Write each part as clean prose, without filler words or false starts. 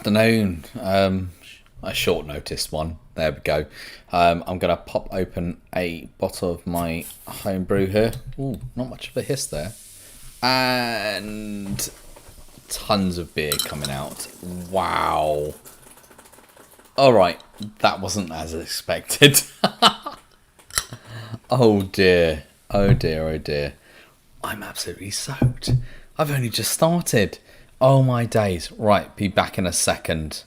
afternoon. A short notice one. There we go. I'm going to pop open a bottle of my homebrew here. Ooh, not much of a hiss there. And tons of beer coming out. Wow. Alright, that wasn't as expected. Oh dear. Oh dear, oh dear. I'm absolutely soaked. I've only just started. Oh my days. Right, be back in a second.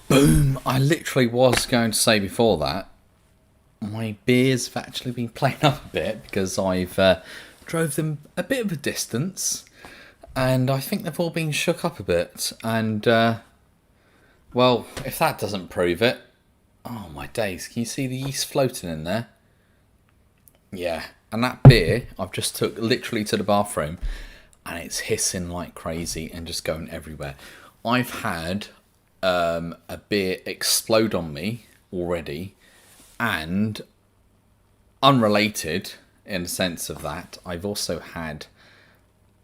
Boom! I literally was going to say before that, my beers have actually been playing up a bit because I've drove them a bit of a distance, and I think they've all been shook up a bit. And well, if that doesn't prove it, oh my days! Can you see the yeast floating in there? Yeah, and that beer I've just took literally to the bathroom, and it's hissing like crazy and just going everywhere. I've had a beer explode on me already, and unrelated in the sense of that, I've also had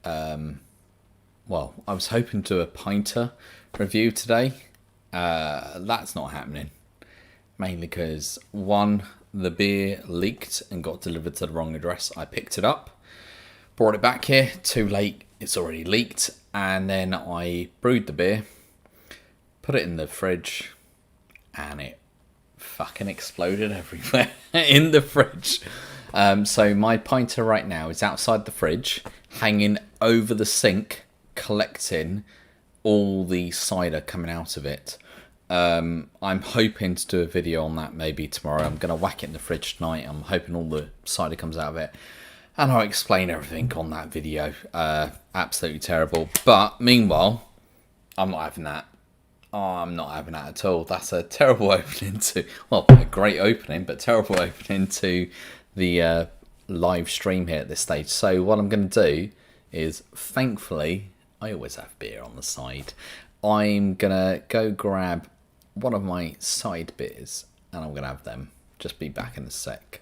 well, I was hoping to do a pinter review today. That's not happening, mainly because one, the beer leaked and got delivered to the wrong address. I picked it up, brought it back here, too late, it's already leaked. And then I brewed the beer, put it in the fridge, and it fucking exploded everywhere in the fridge. So my pinter right now is outside the fridge, hanging over the sink, collecting all the cider coming out of it. I'm hoping to do a video on that maybe tomorrow. I'm going to whack it in the fridge tonight. I'm hoping all the cider comes out of it, and I'll explain everything on that video. Absolutely terrible. But meanwhile, I'm not having that. Oh, I'm not having that at all. That's a terrible opening to, well, a great opening, but terrible opening to the live stream here at this stage. So what I'm going to do is, thankfully, I always have beer on the side. I'm going to go grab one of my side beers, and I'm going to have them. Just be back in a sec.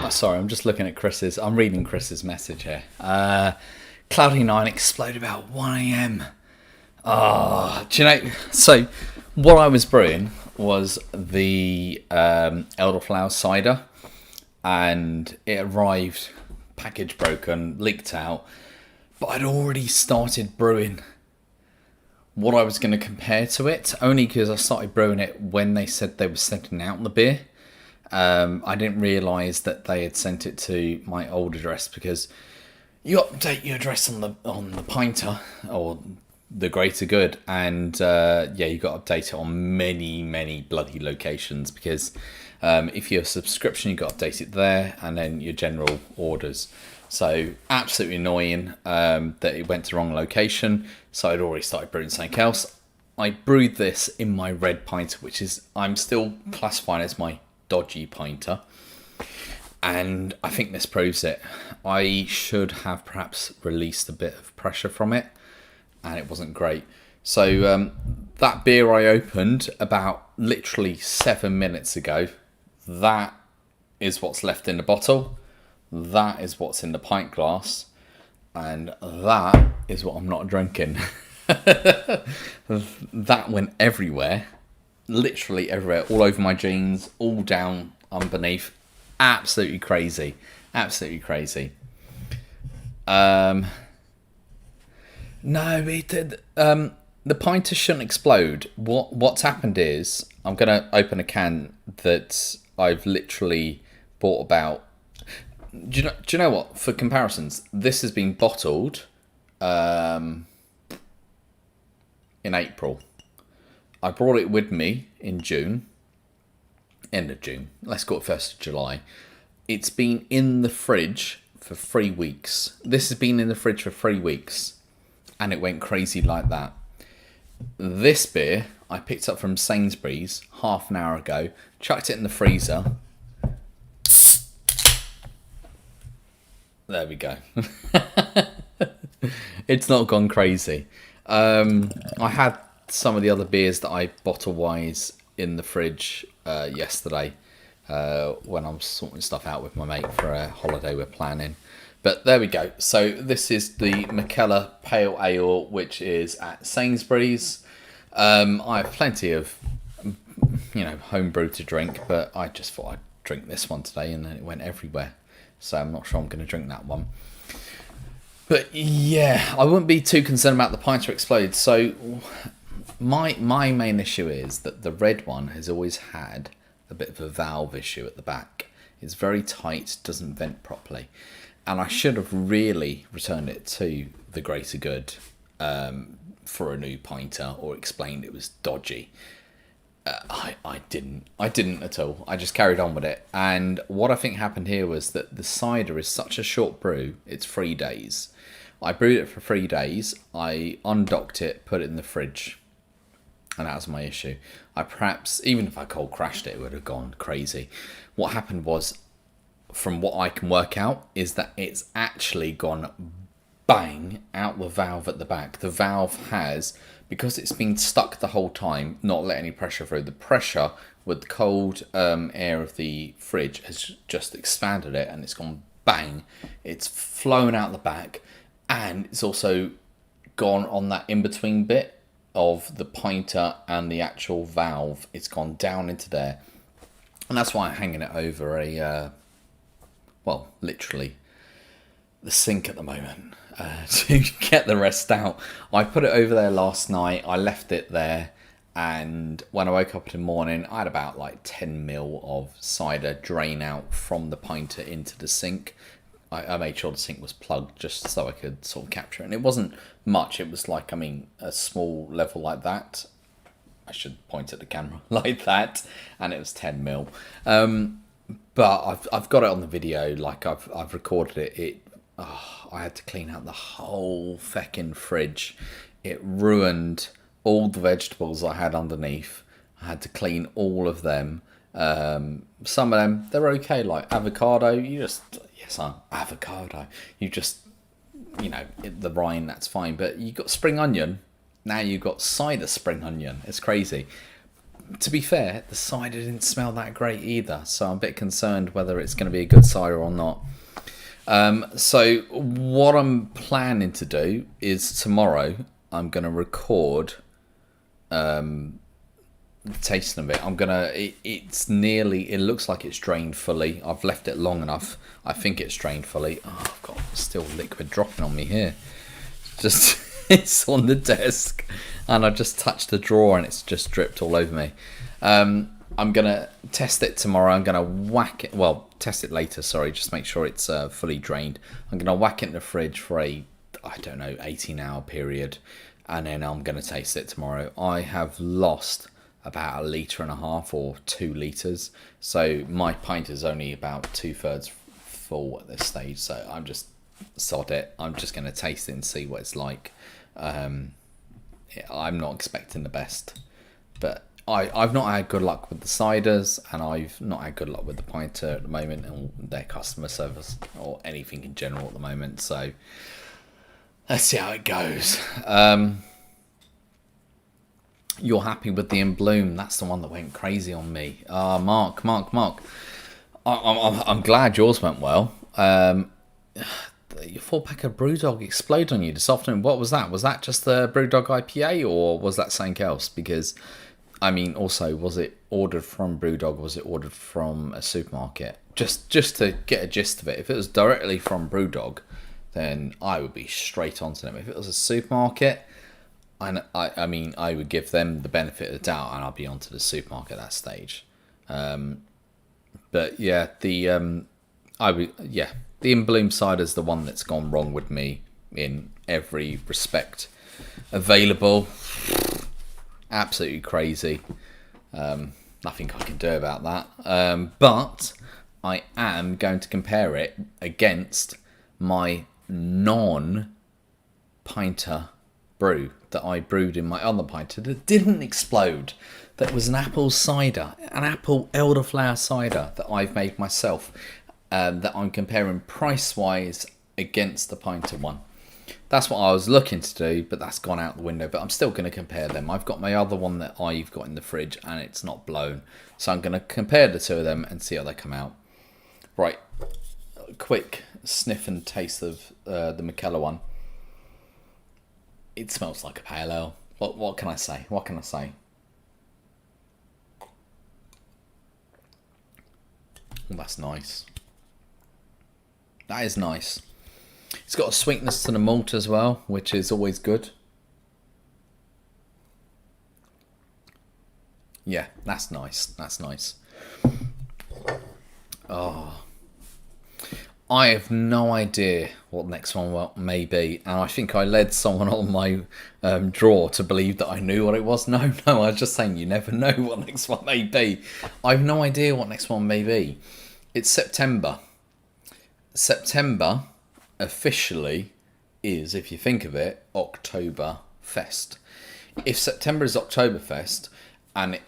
sorry, I'm just looking at Chris's. I'm reading Chris's message here. Cloudy 9 exploded about 1 a.m. Do you know? So, what I was brewing was the elderflower cider, and it arrived, package broken, leaked out. But I'd already started brewing what I was going to compare to it, only because I started brewing it when they said they were sending out the beer. I didn't realise that they had sent it to my old address, because you update your address on the Pinter or the Greater Good, and you got to update it on many bloody locations, because if you're a subscription, you got to update it there, and then your general orders. So absolutely annoying that it went to the wrong location. So I'd already started brewing something else. I brewed this in my red pinter, which is, I'm still classifying as my dodgy pinter, and I think this proves it. I should have perhaps released a bit of pressure from it, and it wasn't great. So that beer I opened about literally 7 minutes ago, that is what's left in the bottle, that is what's in the pint glass, and that is what I'm not drinking. That went everywhere. Literally everywhere, all over my jeans, all down underneath. Absolutely crazy. Absolutely crazy. No, the pinter shouldn't explode. What's happened is, I'm going to open a can that I've literally bought about... Do you know what? For comparisons, this has been bottled in April. I brought it with me in June. End of June. Let's call it 1st of July. It's been in the fridge for 3 weeks. This has been in the fridge for 3 weeks. And it went crazy like that. This beer, I picked up from Sainsbury's half an hour ago. Chucked it in the freezer. There we go. It's not gone crazy. I had some of the other beers that I bottle-wise in the fridge yesterday when I was sorting stuff out with my mate for a holiday we're planning. But there we go. So this is the McKellar Pale Ale, which is at Sainsbury's. I have plenty of, homebrew to drink, but I just thought I'd drink this one today, and then it went everywhere. So I'm not sure I'm going to drink that one. But yeah, I wouldn't be too concerned about the pinter explode. So my main issue is that the red one has always had a bit of a valve issue at the back. It's very tight, doesn't vent properly. And I should have really returned it to the Greater Good for a new pinter, or explained it was dodgy. I didn't at all. I just carried on with it. And what I think happened here was that the cider is such a short brew, it's 3 days. I brewed it for 3 days, I undocked it, put it in the fridge, and that was my issue. I perhaps, even if I cold crashed it, it would have gone crazy. What happened was, from what I can work out, is that it's actually gone bang out the valve at the back. The valve has, because it's been stuck the whole time, not let any pressure through. The pressure with the cold air of the fridge has just expanded it, and it's gone bang. It's flown out the back, and it's also gone on that in-between bit of the pinter and the actual valve. It's gone down into there, and that's why I'm hanging it over a, literally the sink at the moment to get the rest out. I put it over there last night. I left it there, and when I woke up in the morning, I had about 10 mil of cider drain out from the pinter into the sink. I made sure the sink was plugged just so I could sort of capture it. And it wasn't much. It was a small level like that. I should point at the camera like that. And it was 10 mil. But I've got it on the video. I've recorded it. I had to clean out the whole feckin' fridge. It ruined all the vegetables I had underneath. I had to clean all of them. Some of them, they're okay, like avocado. Avocado. You just, the rind, that's fine. But you got spring onion. Now you've got cider spring onion. It's crazy. To be fair, the cider didn't smell that great either, so I'm a bit concerned whether it's going to be a good cider or not. So what I'm planning to do is tomorrow I'm going to record tasting of it. It looks like it's drained fully. I've left it long enough. I think it's drained fully. Oh, I've got still liquid dropping on me here. Just it's on the desk, and I just touched the drawer and it's just dripped all over me. I'm gonna test it tomorrow. I'm gonna whack it. Well, test it later. Sorry, just make sure it's fully drained. I'm gonna whack it in the fridge for I don't know, 18-hour period, and then I'm gonna taste it tomorrow. I have lost about 1.5 litres or 2 litres, so my pint is only about 2/3 full at this stage. So I'm just sod it. I'm just gonna taste it and see what it's like. I'm not expecting the best, but I've not had good luck with the ciders, and I've not had good luck with the Pinter at the moment, and their customer service or anything in general at the moment. So let's see how it goes. You're happy with the In Bloom? That's the one that went crazy on me. Mark. I'm glad yours went well. Your 4-pack of Brewdog exploded on you this afternoon. What was that? Was that just the Brewdog IPA, or was that something else? Because, I mean, also, was it ordered from Brewdog, or was it ordered from a supermarket? Just to get a gist of it. If it was directly from Brewdog, then I would be straight onto them. If it was a supermarket, I mean, I would give them the benefit of the doubt, and I'll be onto the supermarket at that stage. But yeah, the In Bloom cider is the one that's gone wrong with me in every respect available. Absolutely crazy. Nothing I can do about that. But I am going to compare it against my non-pinter brew that I brewed in my other pinter that didn't explode. That was an apple cider, an apple elderflower cider that I've made myself. That I'm comparing price-wise against the pinter one. That's what I was looking to do, but that's gone out the window. But I'm still going to compare them. I've got my other one that I've got in the fridge, and it's not blown. So I'm going to compare the two of them and see how they come out. Right, quick sniff and taste of the McKellar one. It smells like a pale ale. What can I say? What can I say? Well, that's nice. That is nice. It's got a sweetness to the malt as well, which is always good. Yeah, that's nice. That's nice. Oh, I have no idea what the next one may be, and I think I led someone on my draw to believe that I knew what it was. No, I was just saying you never know what next one may be. I have no idea what next one may be. It's September. September officially is, if you think of it, Oktoberfest. If September is Oktoberfest, and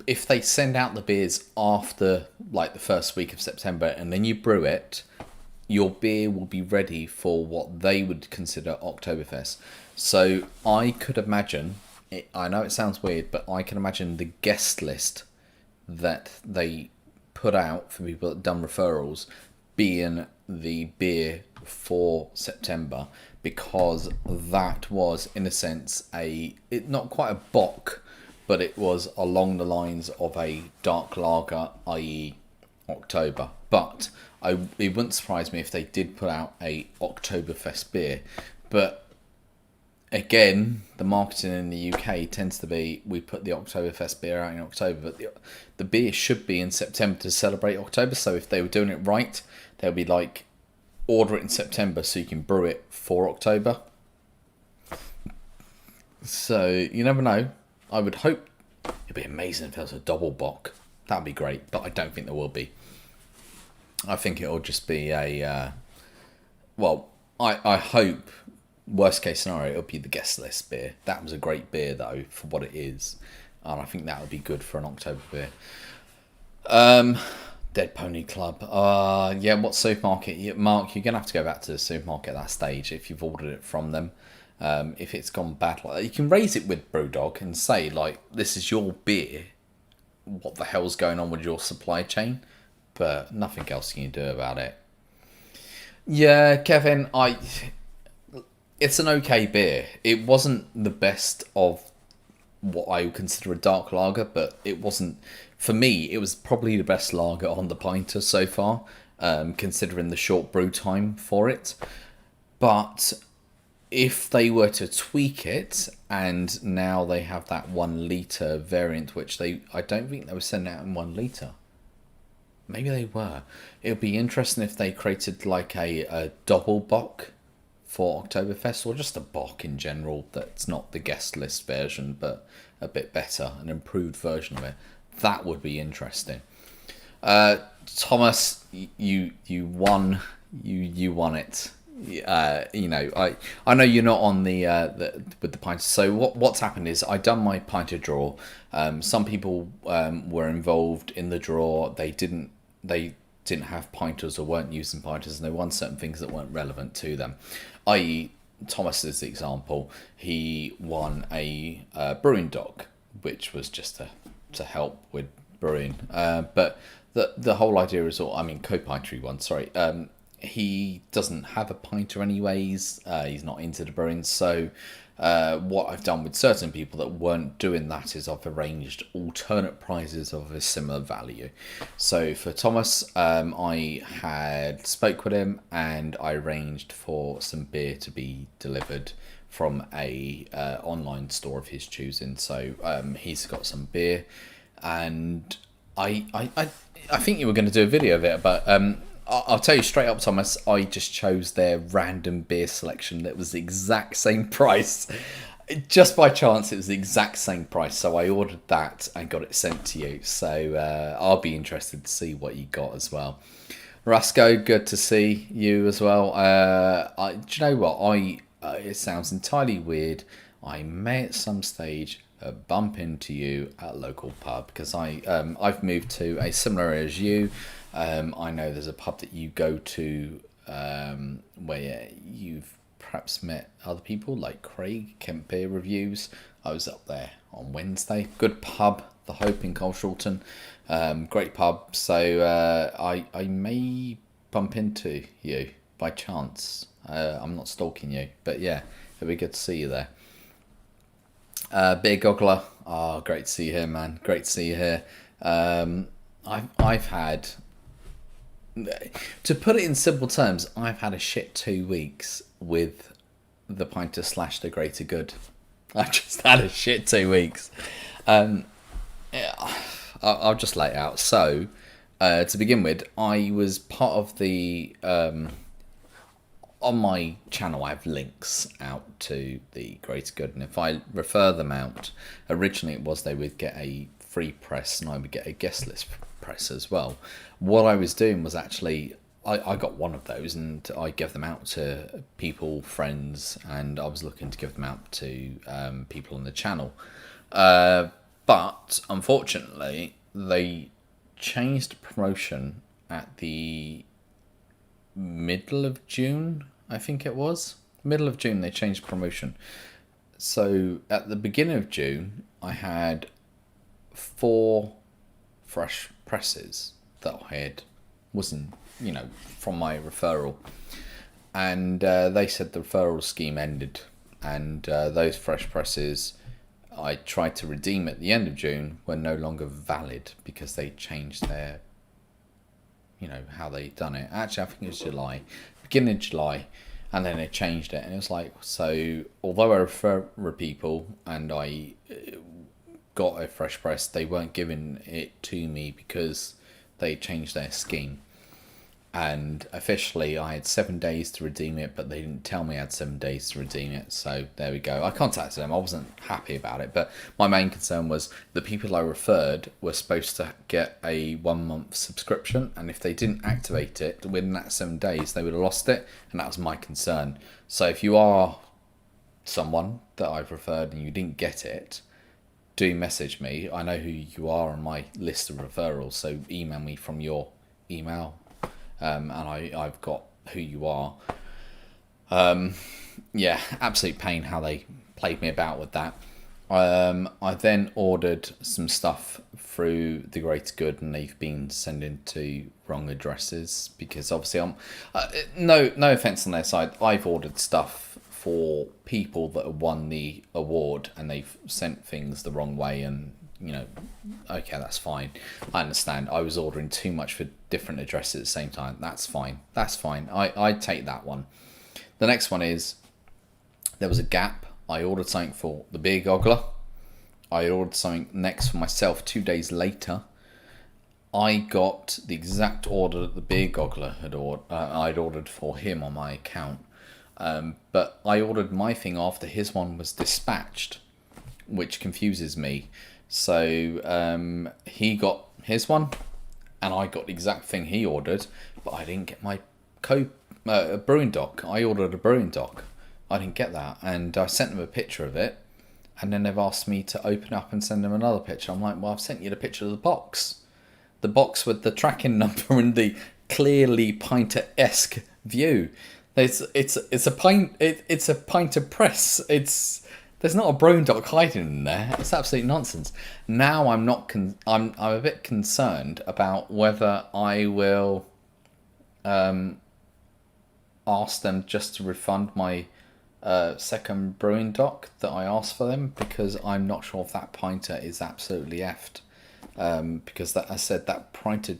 if they send out the beers after like the first week of September, and then you brew it, your beer will be ready for what they would consider Oktoberfest. So I could imagine, I know it sounds weird, but I can imagine the guest list that they put out for people that have done referrals being the beer for September, because that was, in a sense, not quite a bock, but it was along the lines of a dark lager, i.e. October. But it wouldn't surprise me if they did put out a Oktoberfest beer. But again, the marketing in the UK tends to be, we put the Oktoberfest beer out in October, but the beer should be in September to celebrate October. So if they were doing it right, they'll be like, order it in September so you can brew it for October. So you never know. I would hope it'd be amazing if there was a double bock. That'd be great, but I don't think there will be. I think it'll just be a I hope, worst case scenario, it'll be the guest list beer. That was a great beer though for what it is, and I think that would be good for an October beer. Dead Pony Club. Yeah, what supermarket? Mark, you're going to have to go back to the supermarket at that stage if you've ordered it from them. If it's gone bad, like that, you can raise it with Brewdog and say, like, this is your beer. what the hell's going on with your supply chain, but nothing else you can do about it. Yeah, Kevin, it's an okay beer. It wasn't the best of what I would consider a dark lager, but it wasn't, for me, it was probably the best lager on the pinter so far, considering the short brew time for it. But if they were to tweak it, and now they have that 1 litre variant, which I don't think they were sending out in 1 litre. Maybe they were. It would be interesting if they created like a double bock for Oktoberfest, or just a bock in general that's not the guest list version, but a bit better, an improved version of it. That would be interesting. Thomas, you won. You won it. I know you're not on the with the pint. So what's happened is I done my pinter draw. Some people were involved in the draw. They didn't have pinters or weren't using pinters, and they won certain things that weren't relevant to them. I.e., Thomas's example, he won a brewing dog, which was just to help with brewing. But the whole idea is, co-pintery one. Sorry. He doesn't have a pinter anyways. He's not into the brewing. So what I've done with certain people that weren't doing that is I've arranged alternate prizes of a similar value. So for Thomas, I had spoke with him and I arranged for some beer to be delivered from a online store of his choosing. So he's got some beer, and I think you were going to do a video of it, but I'll tell you straight up, Thomas, I just chose their random beer selection that was the exact same price. Just by chance, it was the exact same price. So I ordered that and got it sent to you. So I'll be interested to see what you got as well. Rasco, good to see you as well. Do you know what? It sounds entirely weird. I may at some stage bump into you at a local pub, because I've moved to a similar area as you. I know there's a pub that you go to where you've perhaps met other people, like Craig, Kent Beer Reviews. I was up there on Wednesday. Good pub, The Hope in Colshorton. Great pub. So I may bump into you by chance. I'm not stalking you, but yeah, it'd be good to see you there. Beer Goggler. Oh, great to see you here, man. Great to see you here. I've had... To put it in simple terms, I've had a shit 2 weeks with the Pinter / the Greater Good. I've just had a shit 2 weeks. I'll just lay it out. So, to begin with, I was part of the... on my channel, I have links out to the Greater Good, and if I refer them out, originally it was they would get a free press and I would get a guest list press as well. What I was doing was actually, I got one of those and I gave them out to people, friends, and I was looking to give them out to people on the channel. But unfortunately, they changed promotion at the middle of June, I think it was. Middle of June, they changed promotion. So at the beginning of June, I had 4 fresh presses that I had wasn't, from my referral. And they said the referral scheme ended. And those fresh presses I tried to redeem at the end of June were no longer valid because they changed their, how they done it. Actually, I think it was July, beginning of July, and then they changed it. And it was like, so although I refer people and I got a fresh press, they weren't giving it to me because they changed their scheme. And officially I had 7 days to redeem it, but they didn't tell me I had 7 days to redeem it. So there we go. I contacted them. I wasn't happy about it, but my main concern was the people I referred were supposed to get a 1 month subscription, and if they didn't activate it within that 7 days, they would have lost it, and that was my concern. So if you are someone that I've referred and you didn't get it, do message me. I know who you are on my list of referrals, so email me from your email. And I've got who you are. Yeah, absolute pain how they played me about with that. I then ordered some stuff through the Greater Good, and they've been sending to wrong addresses because obviously I'm no offense on their side. I've ordered stuff for people that have won the award, and they've sent things the wrong way, and okay, that's fine. I understand. I was ordering too much for different addresses at the same time. That's fine. That's fine. I take that one. The next one is there was a gap. I ordered something for the beer goggler. I ordered something next for myself 2 days later. I got the exact order that the beer goggler I'd ordered for him on my account. But I ordered my thing after his one was dispatched, which confuses me. So he got his one, and I got the exact thing he ordered, but I didn't get my brewing dock. I ordered a brewing dock. I didn't get that, and I sent them a picture of it, and then they've asked me to open up and send them another picture. I'm like, well, I've sent you the picture of the box with the tracking number and the clearly Pinter-esque view. It's a Pinter press. There's not a brewing dock hiding in there. It's absolute nonsense. Now I'm a bit concerned about whether I will ask them just to refund my second brewing dock that I asked for them, because I'm not sure if that Pinter is absolutely effed. Because that, I said, that Pinter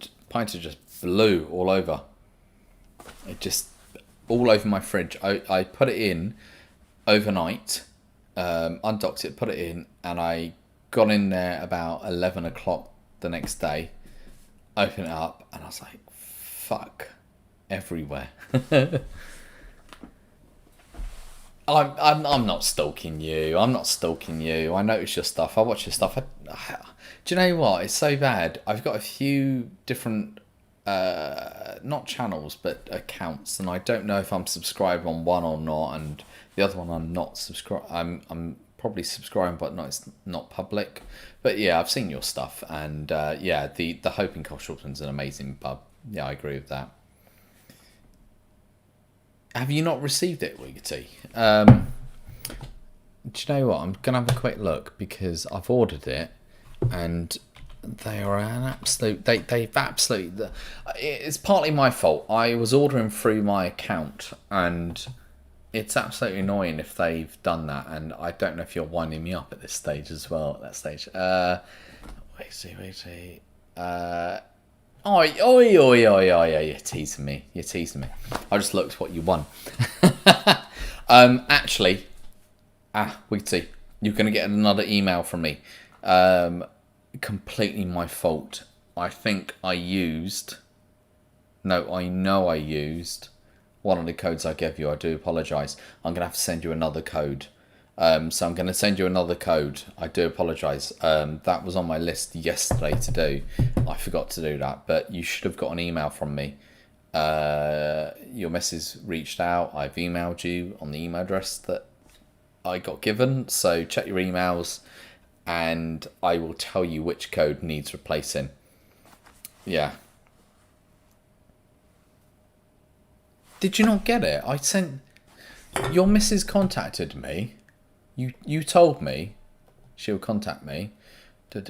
just blew all over. It just all over my fridge. I put it in overnight, undocked it, put it in, and I got in there about 11 o'clock the next day, opened it up, and I was like, fuck, everywhere. I'm not stalking you. I'm not stalking you. I notice your stuff. I watch your stuff. Do you know what? It's so bad. I've got a few different, not channels, but accounts, and I don't know if I'm subscribed on one or not, and the other one I'm not subscribed. I'm probably subscribing, but no, it's not public. But yeah, I've seen your stuff, and yeah, the Hope in Coshington's an amazing pub. Yeah, I agree with that. Have you not received it, Wiggity? Do you know what? I'm going to have a quick look, because I've ordered it, and they are an absolute... They've absolutely... It's partly my fault. I was ordering through my account, and it's absolutely annoying if they've done that, and I don't know if you're winding me up at this stage as well, at that stage. Wait. You're teasing me. I just looked what you won. Actually, Wiggity, you're going to get another email from me. Completely my fault. I know I used one of the codes I gave you. I do apologise. I'm going to have to send you another code. So I'm going to send you another code. I do apologise. That was on my list yesterday to do. I forgot to do that, but you should have got an email from me. Your message reached out. I've emailed you on the email address that I got given. So check your emails, and I will tell you which code needs replacing. Yeah. Did you not get it? I sent... Your missus contacted me. You told me she'll contact me. You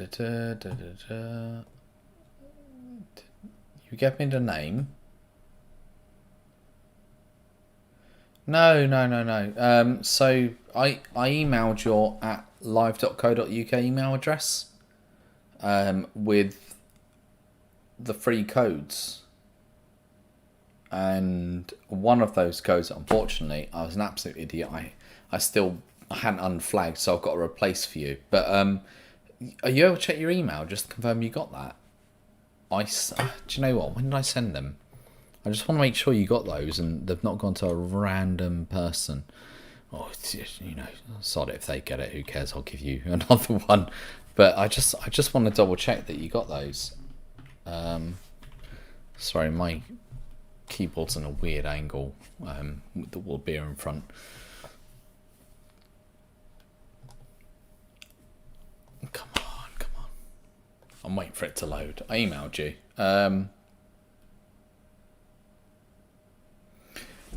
gave me the name. No. So I emailed your at live.co.uk email address with the free codes. And one of those codes, unfortunately, I was an absolute idiot. I hadn't unflagged, so I've got to replace for you. But are you able to check your email just to confirm you got that? Do you know what? When did I send them? I just want to make sure you got those and they've not gone to a random person. Oh, sod it, if they get it, who cares? I'll give you another one. But I just want to double check that you got those. Sorry, my keyboard's in a weird angle with the wall beer in front. Come on. I'm waiting for it to load. I emailed you.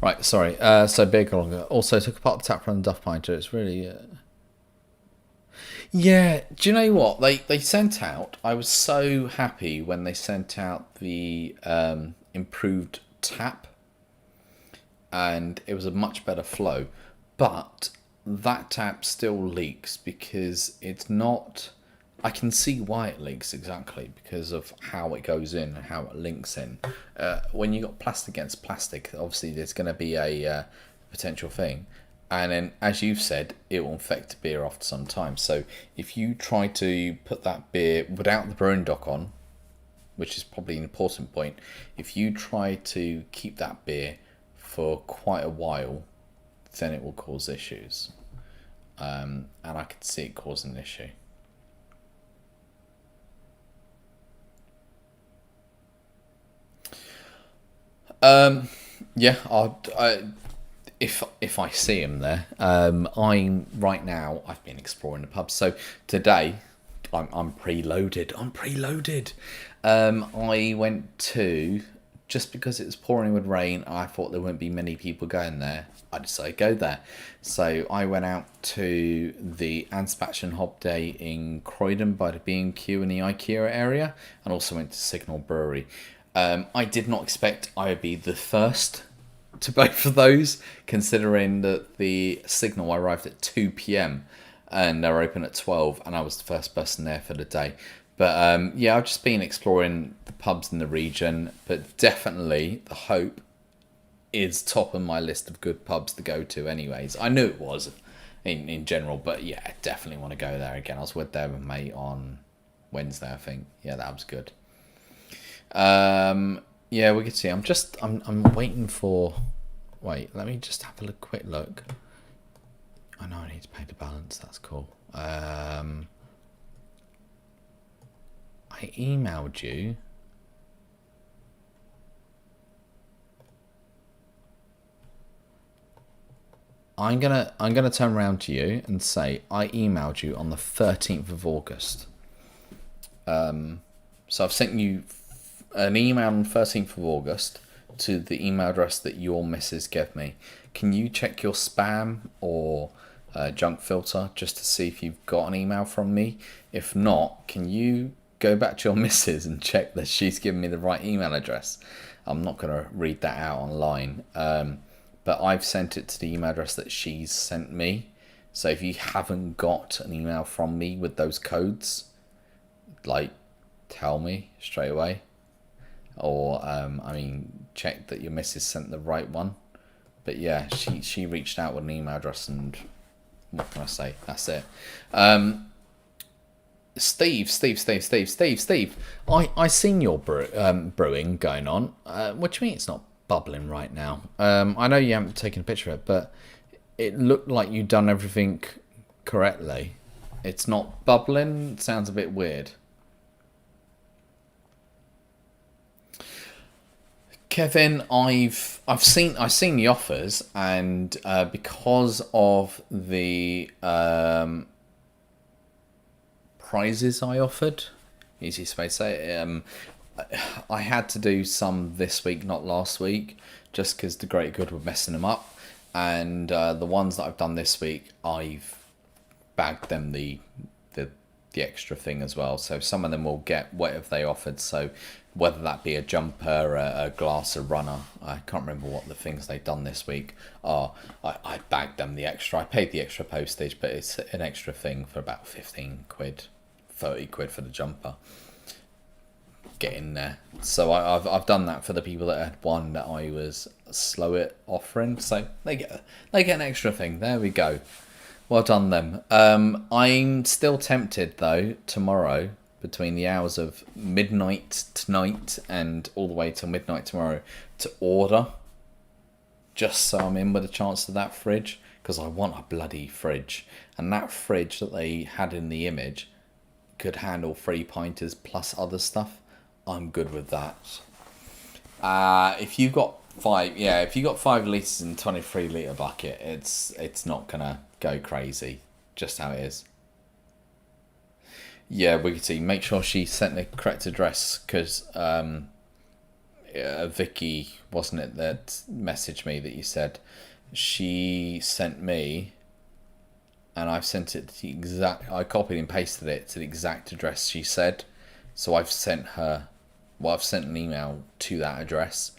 Right, sorry. So Big Longer also took apart the tap from the Duff Pinter. It's really... Yeah, do you know what they sent out? I was so happy when they sent out the improved tap, and it was a much better flow. But that tap still leaks because it's not. I can see why it leaks exactly because of how it goes in and how it links in. When you got plastic against plastic, obviously there's going to be a potential thing, and then as you've said, it will infect the beer after some time. So if you try to put that beer without the brewing dock on, which is probably an important point, if you try to keep that beer for quite a while, then it will cause issues. And I could see it causing an issue. Yeah, if I see him there, I'm right now. I've been exploring the pubs. So today, I'm preloaded. I'm preloaded. I went to just because it was pouring with rain. I thought there wouldn't be many people going there. I decided to go there. So I went out to the Ansbach Hob Day in Croydon by the B&Q in the IKEA area, and also went to Signal Brewery. I did not expect I would be the first to both of those, considering that the Signal arrived at 2 p.m. and they're open at 12, and I was the first person there for the day. But yeah, I've just been exploring the pubs in the region, but definitely the Hope is top of my list of good pubs to go to anyways. I knew it was in general, but yeah, I definitely want to go there again. I was with their mate on Wednesday, I think. Yeah, that was good. Yeah, we could see. I'm waiting for. Wait, let me just have a quick look. I know I need to pay the balance. That's cool. I emailed you. I'm gonna turn around to you and say I emailed you on the 13th of August. So I've sent you an email on the 13th of August to the email address that your missus gave me. Can you check your spam or junk filter just to see if you've got an email from me? If not, can you go back to your missus and check that she's given me the right email address? I'm not going to read that out online, but I've sent it to the email address that she's sent me. So if you haven't got an email from me with those codes, like, tell me straight away. Or check that your missus sent the right one. But yeah, she reached out with an email address, and what can I say? That's it. Steve. I seen your brewing going on. What do you mean it's not bubbling right now? I know you haven't taken a picture of it, but it looked like you'd done everything correctly. It's not bubbling. It sounds a bit weird. Kevin, I've seen the offers, and because of the prizes I offered, easiest way to say it, I had to do some this week, not last week, just because the Great Good were messing them up, and the ones that I've done this week, I've bagged them the extra thing as well. So some of them will get whatever they offered. So whether that be a jumper, a glass, a runner, I can't remember what the things they've done this week are. I bagged them the extra. I paid the extra postage, but it's an extra thing for about 15 quid, 30 quid for the jumper. Get in there. So I've done that for the people that had one that I was slow at offering. So they get an extra thing. There we go. Well done them. I'm still tempted though tomorrow between the hours of midnight tonight and all the way till midnight tomorrow to order, just so I'm in with a chance of that fridge, because I want a bloody fridge, and that fridge that they had in the image could handle 3 pinters plus other stuff. I'm good with that. If you got 5 litres in 23 litre bucket, it's not gonna go crazy. Just how it is. Yeah, we could see. Make sure she sent the correct address, because Vicky, wasn't it, that messaged me that you said she sent me and I've sent it to the exact. I copied and pasted it to the exact address she said. So I've sent her. Well, I've sent an email to that address.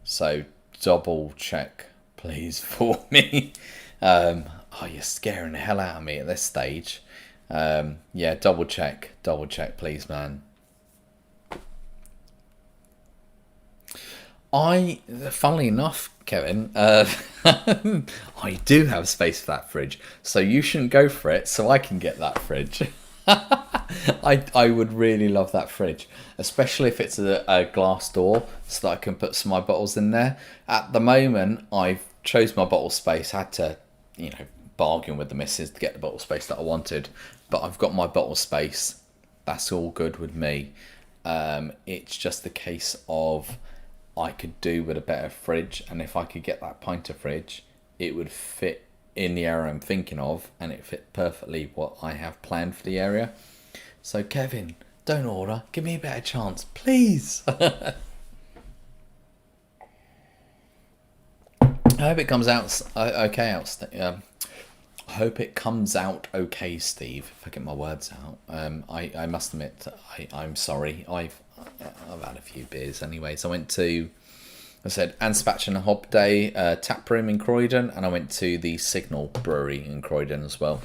So double check, please, for me. Oh, you're scaring the hell out of me at this stage. Yeah, double check, please, man. Funnily enough, Kevin, I do have space for that fridge, so you shouldn't go for it, so I can get that fridge. I would really love that fridge, especially if it's a glass door, so that I can put some of my bottles in there. At the moment, I've chose my bottle space, had to, bargain with the missus to get the bottle space that I wanted, but I've got my bottle space. That's all good with me. It's just the case of I could do with a better fridge, and if I could get that pinter fridge, it would fit in the area I'm thinking of, and it fit perfectly what I have planned for the area. So Kevin, don't order, give me a better chance, please. I hope it comes out okay. I hope it comes out okay, Steve. If I get my words out, I must admit, I'm sorry. I've had a few beers, anyways. I went to, I said, Anspach and Hob Day tap room in Croydon, and I went to the Signal Brewery in Croydon as well.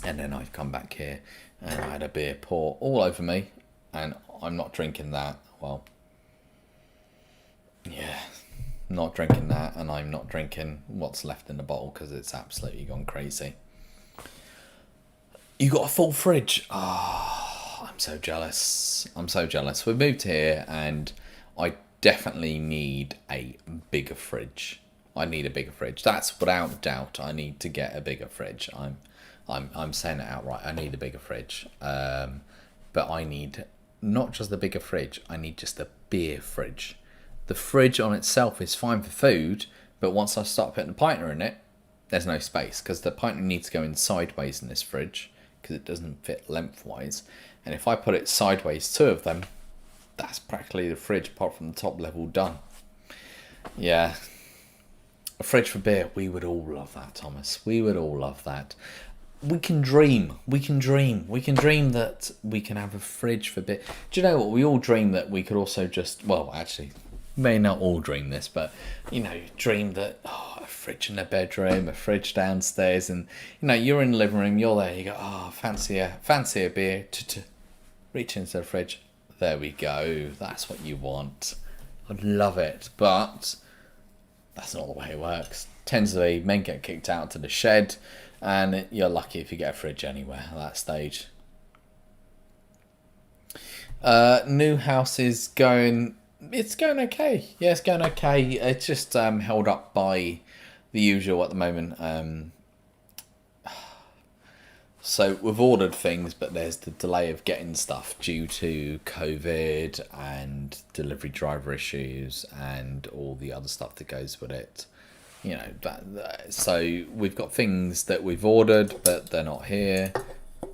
And then I've come back here, and I had a beer pour all over me, and I'm not drinking that. Well, yeah. Not drinking that, and I'm not drinking what's left in the bottle because it's absolutely gone crazy. You got a full fridge. Oh, I'm so jealous. We moved here, and I definitely need a bigger fridge. That's without a doubt. I need to get a bigger fridge. I'm saying it outright. I need a bigger fridge. But I need not just a bigger fridge. I need just a beer fridge. The fridge on itself is fine for food, but once I start putting a pinter in it, there's no space, because the pinter needs to go in sideways in this fridge, because it doesn't fit lengthwise. And if I put it sideways, two of them, that's practically the fridge, apart from the top level, done. Yeah. A fridge for beer, we would all love that, Thomas. We would all love that. We can dream that we can have a fridge for beer. Do you know what? We all dream that we could also just, well, actually, may not all dream this, but dream that a fridge in the bedroom, a fridge downstairs, and you're in the living room, you're there, you go, fancy a beer, reach into the fridge, there we go, that's what you want. I'd love it, but that's not the way it works. Tends to be men get kicked out to the shed, and you're lucky if you get a fridge anywhere at that stage. New house is going. It's going okay. Yeah, it's going okay. It's just held up by the usual at the moment. So we've ordered things, but there's the delay of getting stuff due to COVID and delivery driver issues and all the other stuff that goes with it. So we've got things that we've ordered, but they're not here.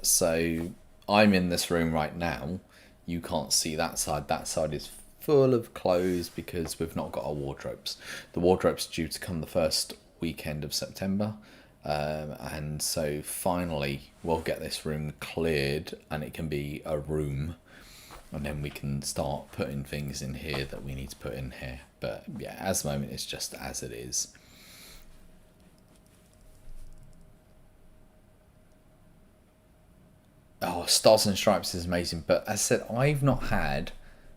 So I'm in this room right now. You can't see that side. That side is full of clothes because we've not got our wardrobes. The wardrobe's due to come the first weekend of September, and so finally we'll get this room cleared and it can be a room, and then we can start putting things in here that we need to put in here. But yeah, at the moment it's just as it is. Oh, Stars and Stripes is amazing, but as I said, I've not had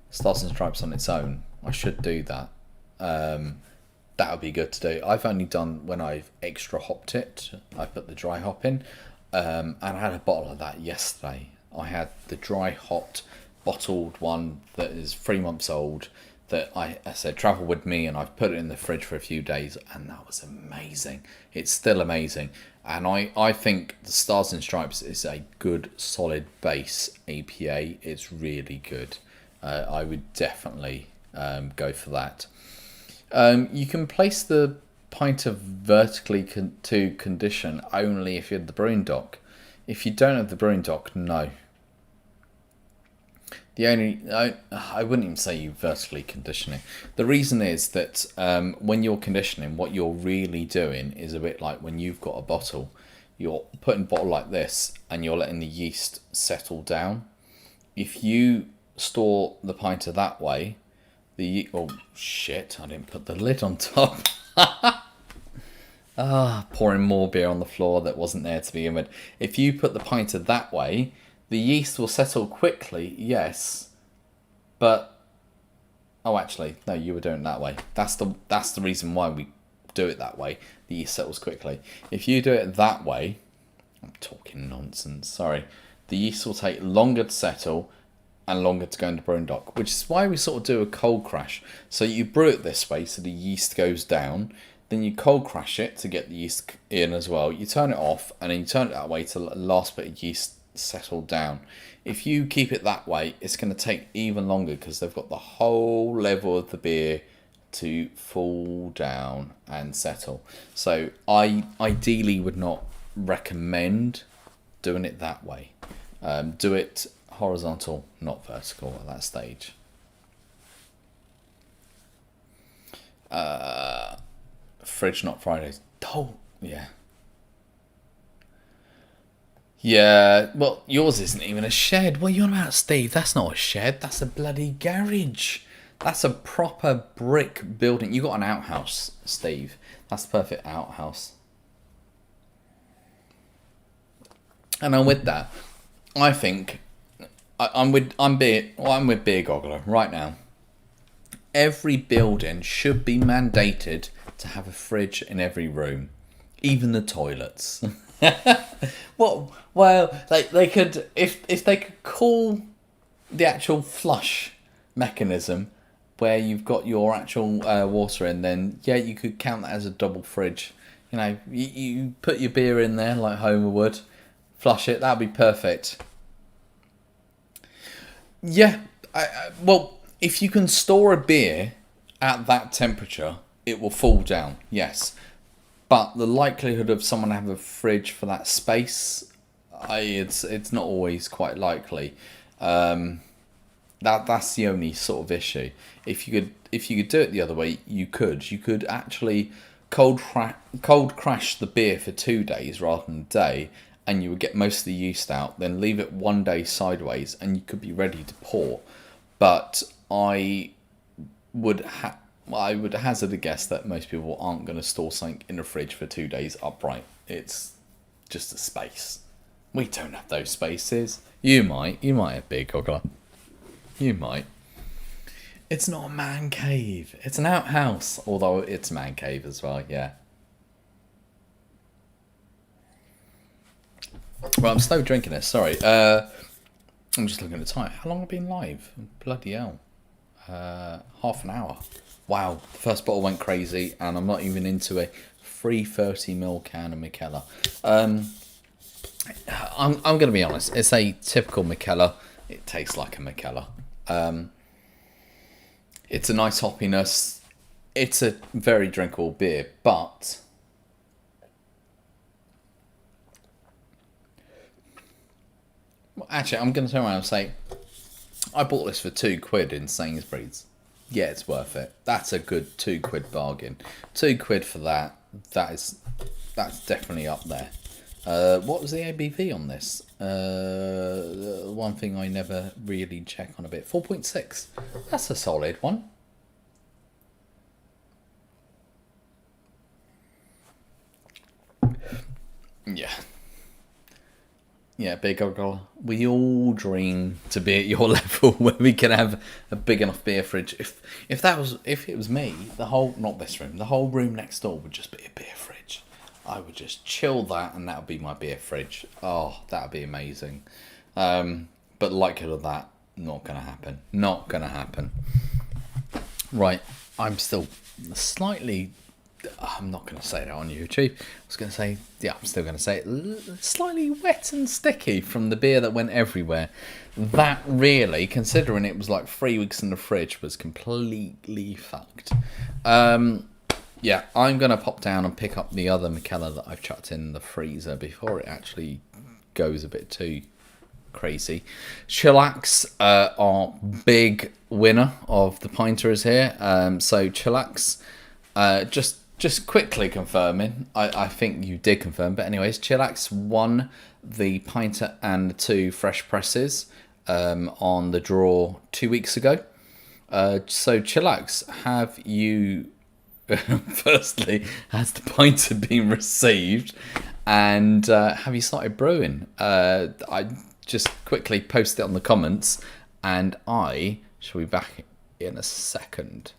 Stars and Stripes on its own. I should do that. That would be good to do. I've only done when I've extra hopped it. I put the dry hop in, and I had a bottle of that yesterday. I had the dry hopped bottled one that is 3 months old that I said travel with me, and I've put it in the fridge for a few days, and that was amazing. It's still amazing, and I think the Stars and Stripes is a good solid base APA. It's really good. I would definitely go for that. You can place the pinter vertically to condition only if you have the brewing dock. If you don't have the brewing dock, no. I wouldn't even say you vertically condition it. The reason is that when you're conditioning, what you're really doing is a bit like when you've got a bottle. you're putting a bottle like this and you're letting the yeast settle down. If you store the pinter that way, oh shit, I didn't put the lid on top. Pouring more beer on the floor that wasn't there to begin with. If you put the pinter that way, the yeast will settle quickly, yes, but oh, actually, no, you were doing it that way. That's the reason why we do it that way. The yeast settles quickly. If you do it that way, I'm talking nonsense, sorry. The yeast will take longer to settle and longer to go into brewing dock, which is why we sort of do a cold crash. So you brew it this way so the yeast goes down, then you cold crash it to get the yeast in as well. You turn it off and then you turn it that way to the last bit of yeast settle down. If you keep it that way, it's going to take even longer because they've got the whole level of the beer to fall down and settle. So I ideally would not recommend doing it that way. Do it horizontal, not vertical at that stage. Fridge, not Fridays. Oh, yeah. Yeah, well, yours isn't even a shed. What are you on about, Steve? That's not a shed. That's a bloody garage. That's a proper brick building. You got an outhouse, Steve. That's the perfect outhouse. And I'm with that. I think I'm with Beer Goggler right now. Every building should be mandated to have a fridge in every room, even the toilets. Well, they could if they could call the actual flush mechanism where you've got your actual water in, then yeah, you could count that as a double fridge. You know, you put your beer in there like Homer would, flush it. That'd be perfect. Yeah, well, if you can store a beer at that temperature, it will fall down. Yes. But the likelihood of someone having a fridge for that space, it's not always quite likely. That's the only sort of issue. If you could do it the other way, you could actually cold crash the beer for 2 days rather than a day, and you would get most of the yeast out. Then leave it 1 day sideways, and you could be ready to pour. But I would hazard a guess that most people aren't going to store something in a fridge for 2 days upright. It's just a space. We don't have those spaces. You might have Beer Goggler. You might. It's not a man cave. It's an outhouse, although it's a man cave as well, yeah. Well, I'm still drinking this, sorry. I'm just looking at the time. How long have I been live? Bloody hell. Half an hour. Wow, the first bottle went crazy, and I'm not even into a 330ml can of Mikkeller. I'm going to be honest. It's a typical Mikkeller. It tastes like a Mikkeller. It's a nice hoppiness. It's a very drinkable beer, but actually, I'm going to turn around and say I bought this for £2 in Sainsbury's. Yeah, it's worth it. That's a good £2 bargain. £2 for that. That's definitely up there. What was the ABV on this? One thing I never really check on a bit. 4.6. That's a solid one. Yeah. Yeah, Big Goggler. We all dream to be at your level where we can have a big enough beer fridge. If it was me, the whole room next door would just be a beer fridge. I would just chill that, and that would be my beer fridge. Oh, that would be amazing. But likelihood of that, not going to happen. Not going to happen. Right, I'm still slightly... I'm not going to say that on YouTube. I was going to say... Yeah, I'm still going to say it. Slightly wet and sticky from the beer that went everywhere. That really, considering it was like 3 weeks in the fridge, was completely fucked. Yeah, I'm going to pop down and pick up the other Mikkeller that I've chucked in the freezer before it actually goes a bit too crazy. Chillax are big winner of the Pinters here. So Chillax, just just quickly confirming, I think you did confirm, but anyways, Chillax won the Pinter and the 2 fresh presses on the draw 2 weeks ago. So Chillax, have you, firstly, has the Pinter been received, and have you started brewing? I just quickly post it on the comments, and I shall be back in a second.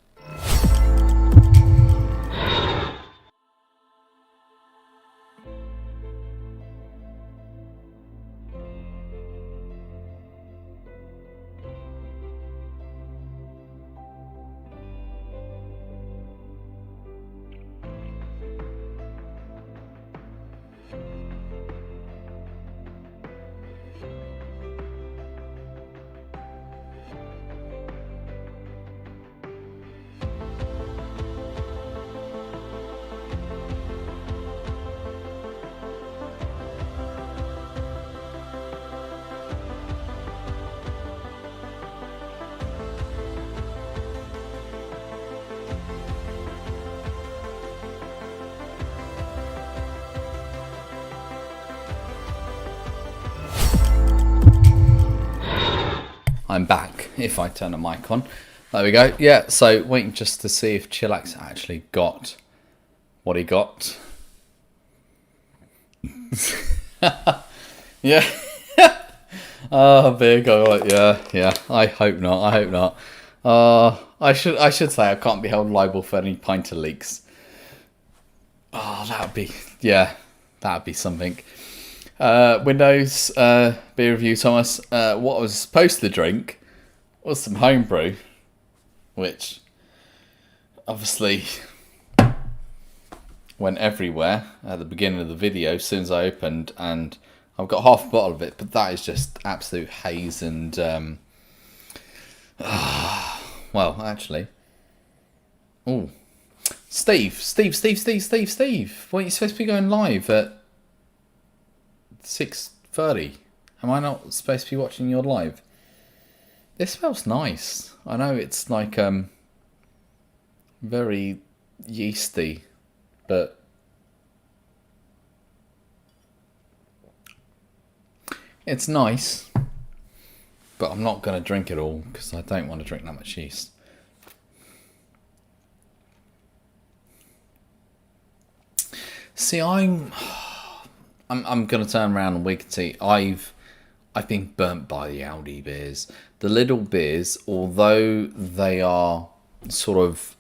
I'm back, if I turn the mic on. There we go. Yeah, so waiting just to see if Chillax actually got what he got. Yeah. Oh, big. Yeah. I hope not. I should say I can't be held liable for any Pinter leaks. Oh, that'd be something. Windows beer review, Thomas. What I was supposed to drink was some homebrew, which obviously went everywhere at the beginning of the video as soon as I opened, and I've got half a bottle of it, but that is just absolute haze. And well, actually, oh, Steve, weren't you supposed to be going live at 6:30? Am I not supposed to be watching your live? This smells nice. I know it's like very yeasty, but it's nice. But I'm not going to drink it all because I don't want to drink that much yeast. See, I'm going to turn around and we can see I've been burnt by the Audi beers. The little beers, although they are sort of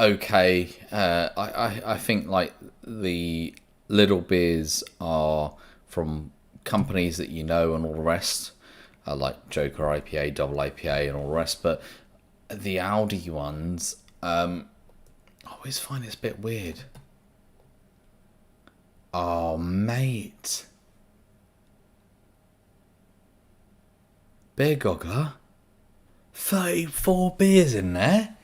okay, I think like the little beers are from companies that you know and all the rest, like Joker IPA, Double IPA and all the rest. But the Audi ones, I always find it's a bit weird. Oh, mate. Beer goggler. 34 beers in there.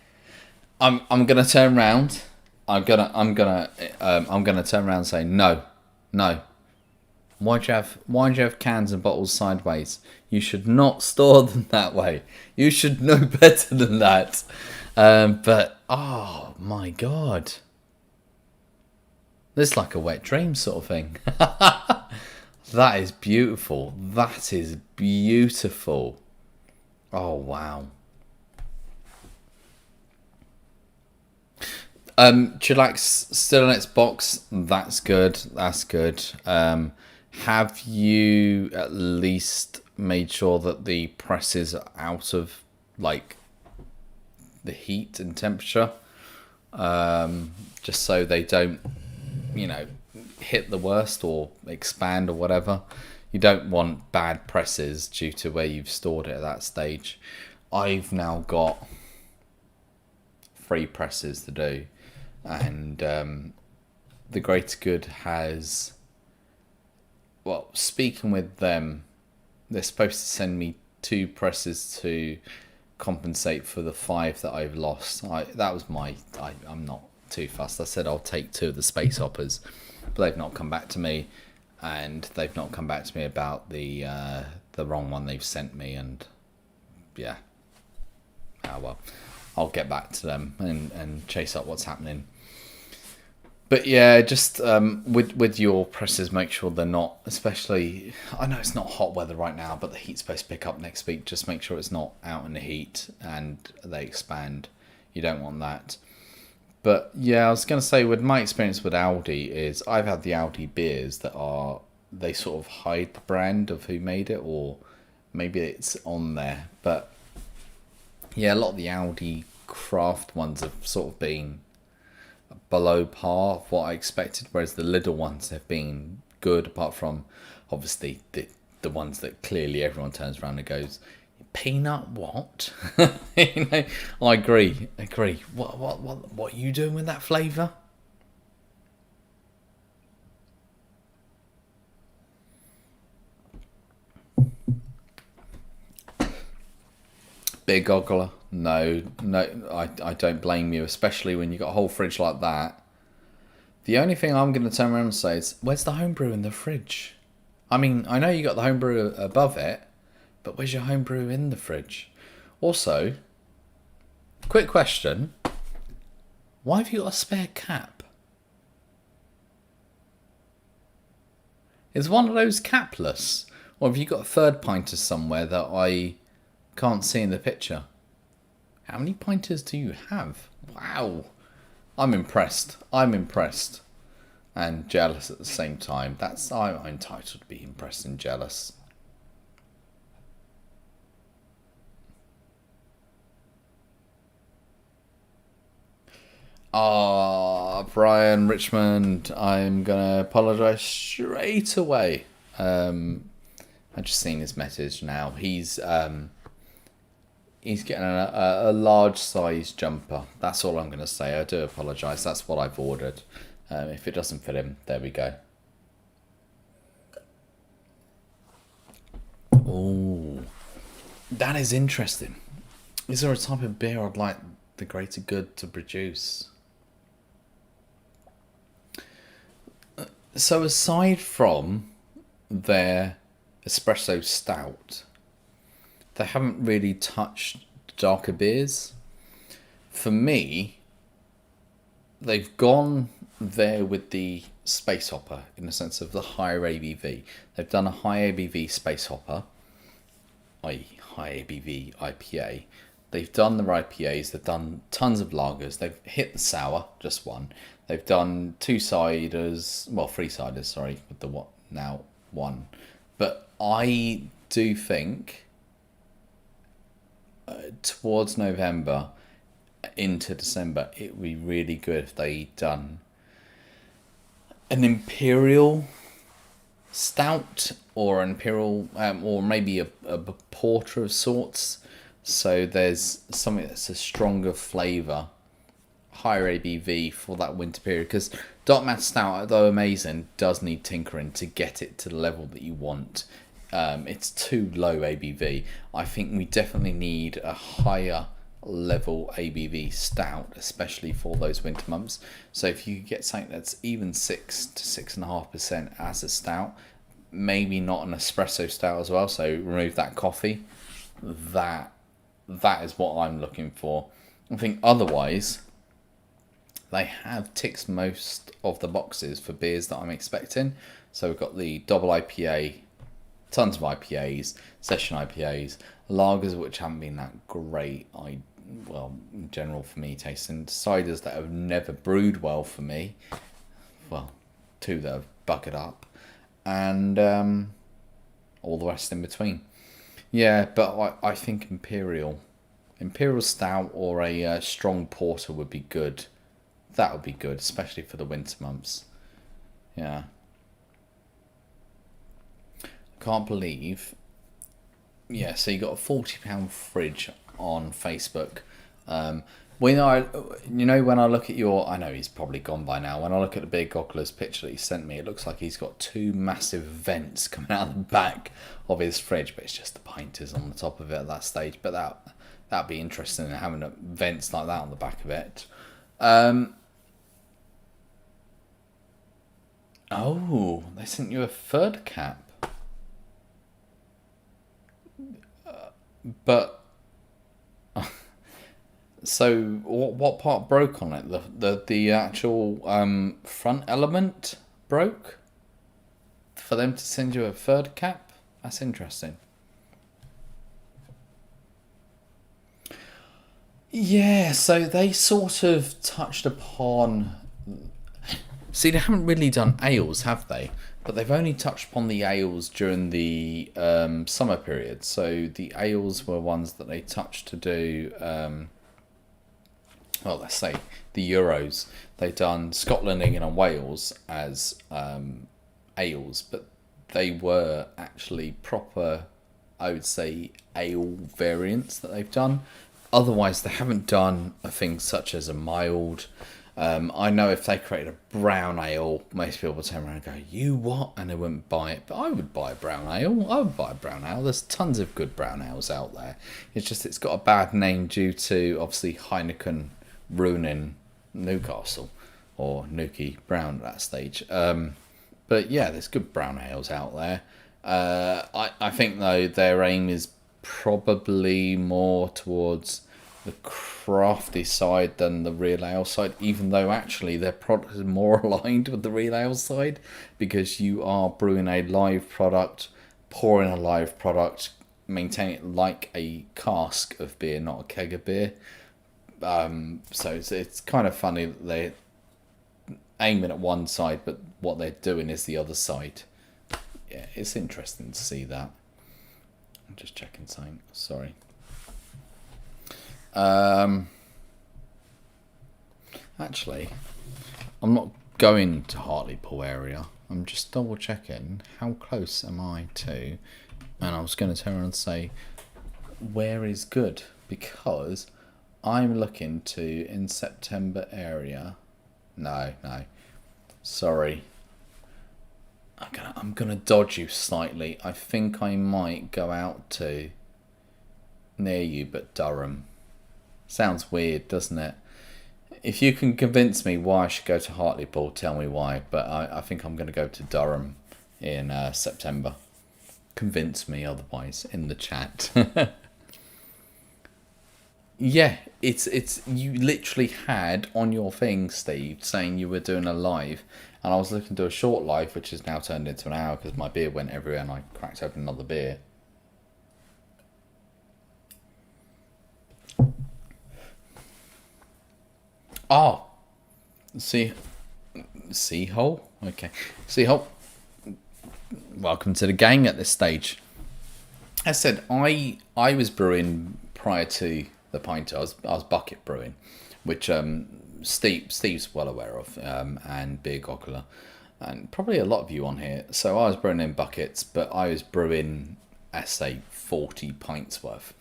I'm gonna turn around. I'm gonna turn around and say no. Why'd you have cans and bottles sideways? You should not store them that way. You should know better than that. But oh my god. This is like a wet dream sort of thing. That is beautiful. That is beautiful. Oh, wow. Chillax still in its box. That's good. Have you at least made sure that the presses are out of, like, the heat and temperature? Just so they don't, hit the worst or expand or whatever. You don't want bad presses due to where you've stored it at that stage. I've now got 3 presses to do, and the Greater Good has, well, speaking with them, they're supposed to send me 2 presses to compensate for the 5 that I've lost. I'm not too fussed. I said I'll take 2 of the space hoppers, but they've not come back to me, and they've not come back to me about the wrong one they've sent me, and yeah, well, I'll get back to them and chase up what's happening. But yeah, just with your presses, make sure they're not, especially, I know it's not hot weather right now, but the heat's supposed to pick up next week. Just make sure it's not out in the heat and they expand. You don't want that. But yeah, I was going to say, with my experience with Aldi is I've had the Aldi beers that are, they sort of hide the brand of who made it, or maybe it's on there. But yeah, a lot of the Aldi craft ones have sort of been below par of what I expected, whereas the little ones have been good, apart from obviously the ones that clearly everyone turns around and goes, peanut what? You know, I agree. What are you doing with that flavour? Big goggler. No, I don't blame you, especially when you got a whole fridge like that. The only thing I'm going to turn around and say is, where's the homebrew in the fridge? I mean, I know you got the homebrew above it, but where's your homebrew in the fridge? Also, quick question. Why have you got a spare cap? Is one of those capless? Or have you got a third pinter somewhere that I can't see in the picture? How many pointers do you have? Wow. I'm impressed. And jealous at the same time. I'm entitled to be impressed and jealous. Brian Richmond, I'm gonna apologise straight away. I've just seen his message now. He's getting a large size jumper. That's all I'm going to say. I do apologise. That's what I've ordered. If it doesn't fit him, there we go. Oh, that is interesting. Is there a type of beer I'd like the Greater Good to produce? So aside from their espresso stout, they haven't really touched darker beers. For me, they've gone there with the Space Hopper in the sense of the higher ABV. They've done a high ABV Space Hopper, i.e. high ABV IPA. They've done their IPAs, they've done tons of lagers, they've hit the sour, just one. They've done three ciders, sorry, with the what now one. But I do think towards November into December, it would be really good if they done an imperial stout or an imperial or maybe a porter of sorts. So there's something that's a stronger flavour, higher ABV for that winter period. Because Dark Matter Stout, though amazing, does need tinkering to get it to the level that you want. It's too low ABV. I think we definitely need a higher level ABV stout, especially for those winter months. So if you get something that's even 6 to 6.5% as a stout, maybe not an espresso stout as well, so remove that coffee, that is what I'm looking for. I think otherwise they have ticked most of the boxes for beers that I'm expecting. So we've got the double IPA, tons of IPAs, session IPAs, lagers which haven't been that great. In general for me, tasting ciders that have never brewed well for me. Well, two that have bucketed up, and all the rest in between. Yeah, but I think Imperial Stout or a strong porter would be good. That would be good, especially for the winter months. Yeah. Can't believe. Yeah, so you got a £40 fridge on Facebook. When I look at I know he's probably gone by now. When I look at the Big Goggler's picture that he sent me, it looks like he's got two massive vents coming out the back of his fridge, but it's just the pinters on the top of it at that stage. But that'd be interesting, having vents like that on the back of it. Oh, they sent you a third cap. But So what part broke on it? The actual front element broke for them to send you a third cap? That's interesting. Yeah, so they sort of touched upon. See, they haven't really done ales, have they? But they've only touched upon the ales during the summer period. So the ales were ones that they touched to do. Well, let's say the Euros. They've done Scotland, England, and Wales as ales, but they were actually proper, I would say, ale variants that they've done. Otherwise, they haven't done a thing such as a mild. I know if they created a brown ale, most people would turn around and go, "You what?" and they wouldn't buy it. But I would buy a brown ale. I would buy a brown ale. There's tons of good brown ales out there. It's just it's got a bad name due to obviously Heineken ruining Newcastle or Nuki Brown at that stage. But yeah, there's good brown ales out there. I think though their aim is probably more towards the crafty side than the real ale side, even though actually their product is more aligned with the real ale side because you are brewing a live product, pouring a live product, maintaining it like a cask of beer, not a keg of beer. So it's kind of funny that they're aiming at one side, but what they're doing is the other side. Yeah, it's interesting to see that. I'm just checking something. Sorry. Actually, I'm not going to Hartlepool area. I'm just double checking how close am I to, and I was going to turn around and say, where is good? Because I'm looking to in September area. No. Sorry. I'm gonna dodge you slightly. I think I might go out to near you, but Durham. Sounds weird, doesn't it? If you can convince me why I should go to Hartlepool, tell me why. But I think I'm going to go to Durham in September. Convince me otherwise in the chat. Yeah, it's you literally had on your thing, Steve, saying you were doing a live, and I was looking to do a short live, which has now turned into an hour because my beer went everywhere and I cracked open another beer. Oh, Seahole? Okay. Seahole, welcome to the gang at this stage. As I said, I was brewing prior to the pint. I was bucket brewing, which Steve's well aware of, and Beer Goggler, and probably a lot of you on here. So I was brewing in buckets, but I was brewing, I say, 40 pints worth.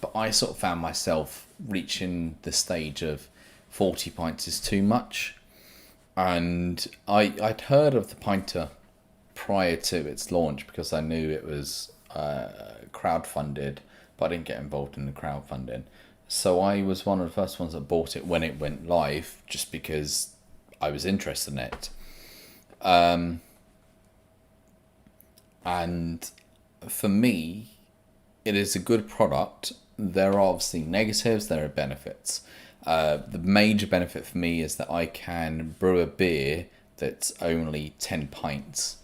But I sort of found myself reaching the stage of 40 pints is too much. And I'd heard of the pinter prior to its launch because I knew it was crowdfunded, but I didn't get involved in the crowdfunding. So I was one of the first ones that bought it when it went live just because I was interested in it. And for me, it is a good product. There are obviously negatives, there are benefits. The major benefit for me is that I can brew a beer that's only 10 pints,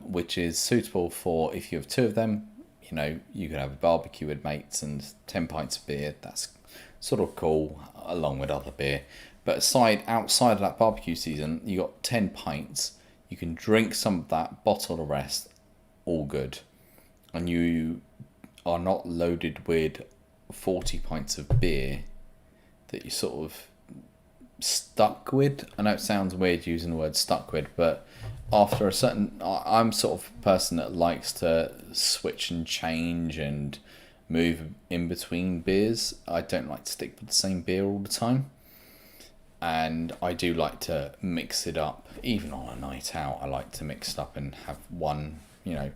which is suitable for if you have two of them. You know, you can have a barbecue with mates and 10 pints of beer. That's sort of cool, along with other beer. But outside of that barbecue season, you got 10 pints. You can drink some of that, bottle the rest, all good. And you are not loaded with 40 pints of beer that you sort of stuck with. I know it sounds weird using the word stuck with, but after a certain, I'm sort of a person that likes to switch and change and move in between beers. I don't like to stick with the same beer all the time, and I do like to mix it up. Even on a night out, I like to mix it up and have one, I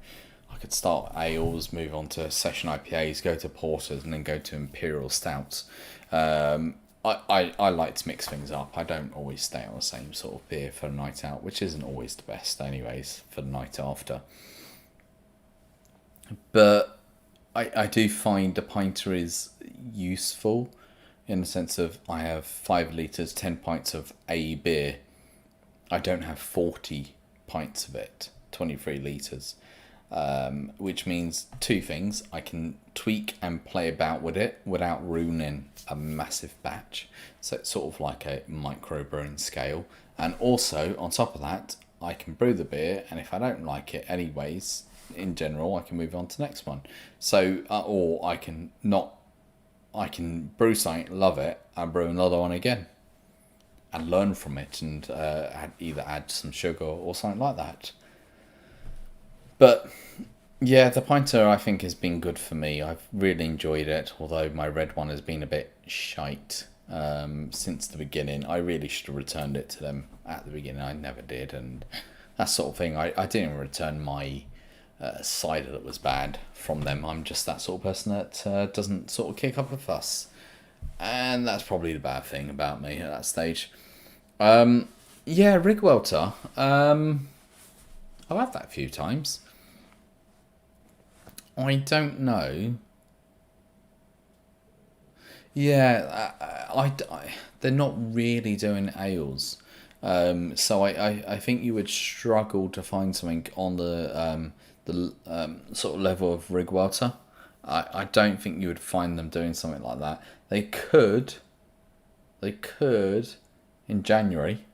could start ales, move on to session IPAs, go to porters, and then go to imperial stouts. I like to mix things up. I don't always stay on the same sort of beer for a night out, which isn't always the best anyways for the night after. But I do find the pinter is useful in the sense of I have 5 litres, 10 pints of a beer. I don't have 40 pints of it, 23 litres. Which means 2 things. I can tweak and play about with it without ruining a massive batch. So it's sort of like a micro brewing scale. And also, on top of that, I can brew the beer, and if I don't like it anyways, in general, I can move on to the next one. So, or I can brew something, love it, and brew another one again. And learn from it, and either add some sugar or something like that. But yeah, the Pinter I think has been good for me. I've really enjoyed it, although my red one has been a bit shite since the beginning. I really should have returned it to them at the beginning. I never did, and that sort of thing. I didn't even return my cider that was bad from them. I'm just that sort of person that doesn't sort of kick up a fuss. And that's probably the bad thing about me at that stage. Yeah, Rig Welter. I've had that a few times. I don't know. Yeah, they're not really doing ales. So I think you would struggle to find something on the sort of level of Rig Welter. I don't think you would find them doing something like that. They could in January.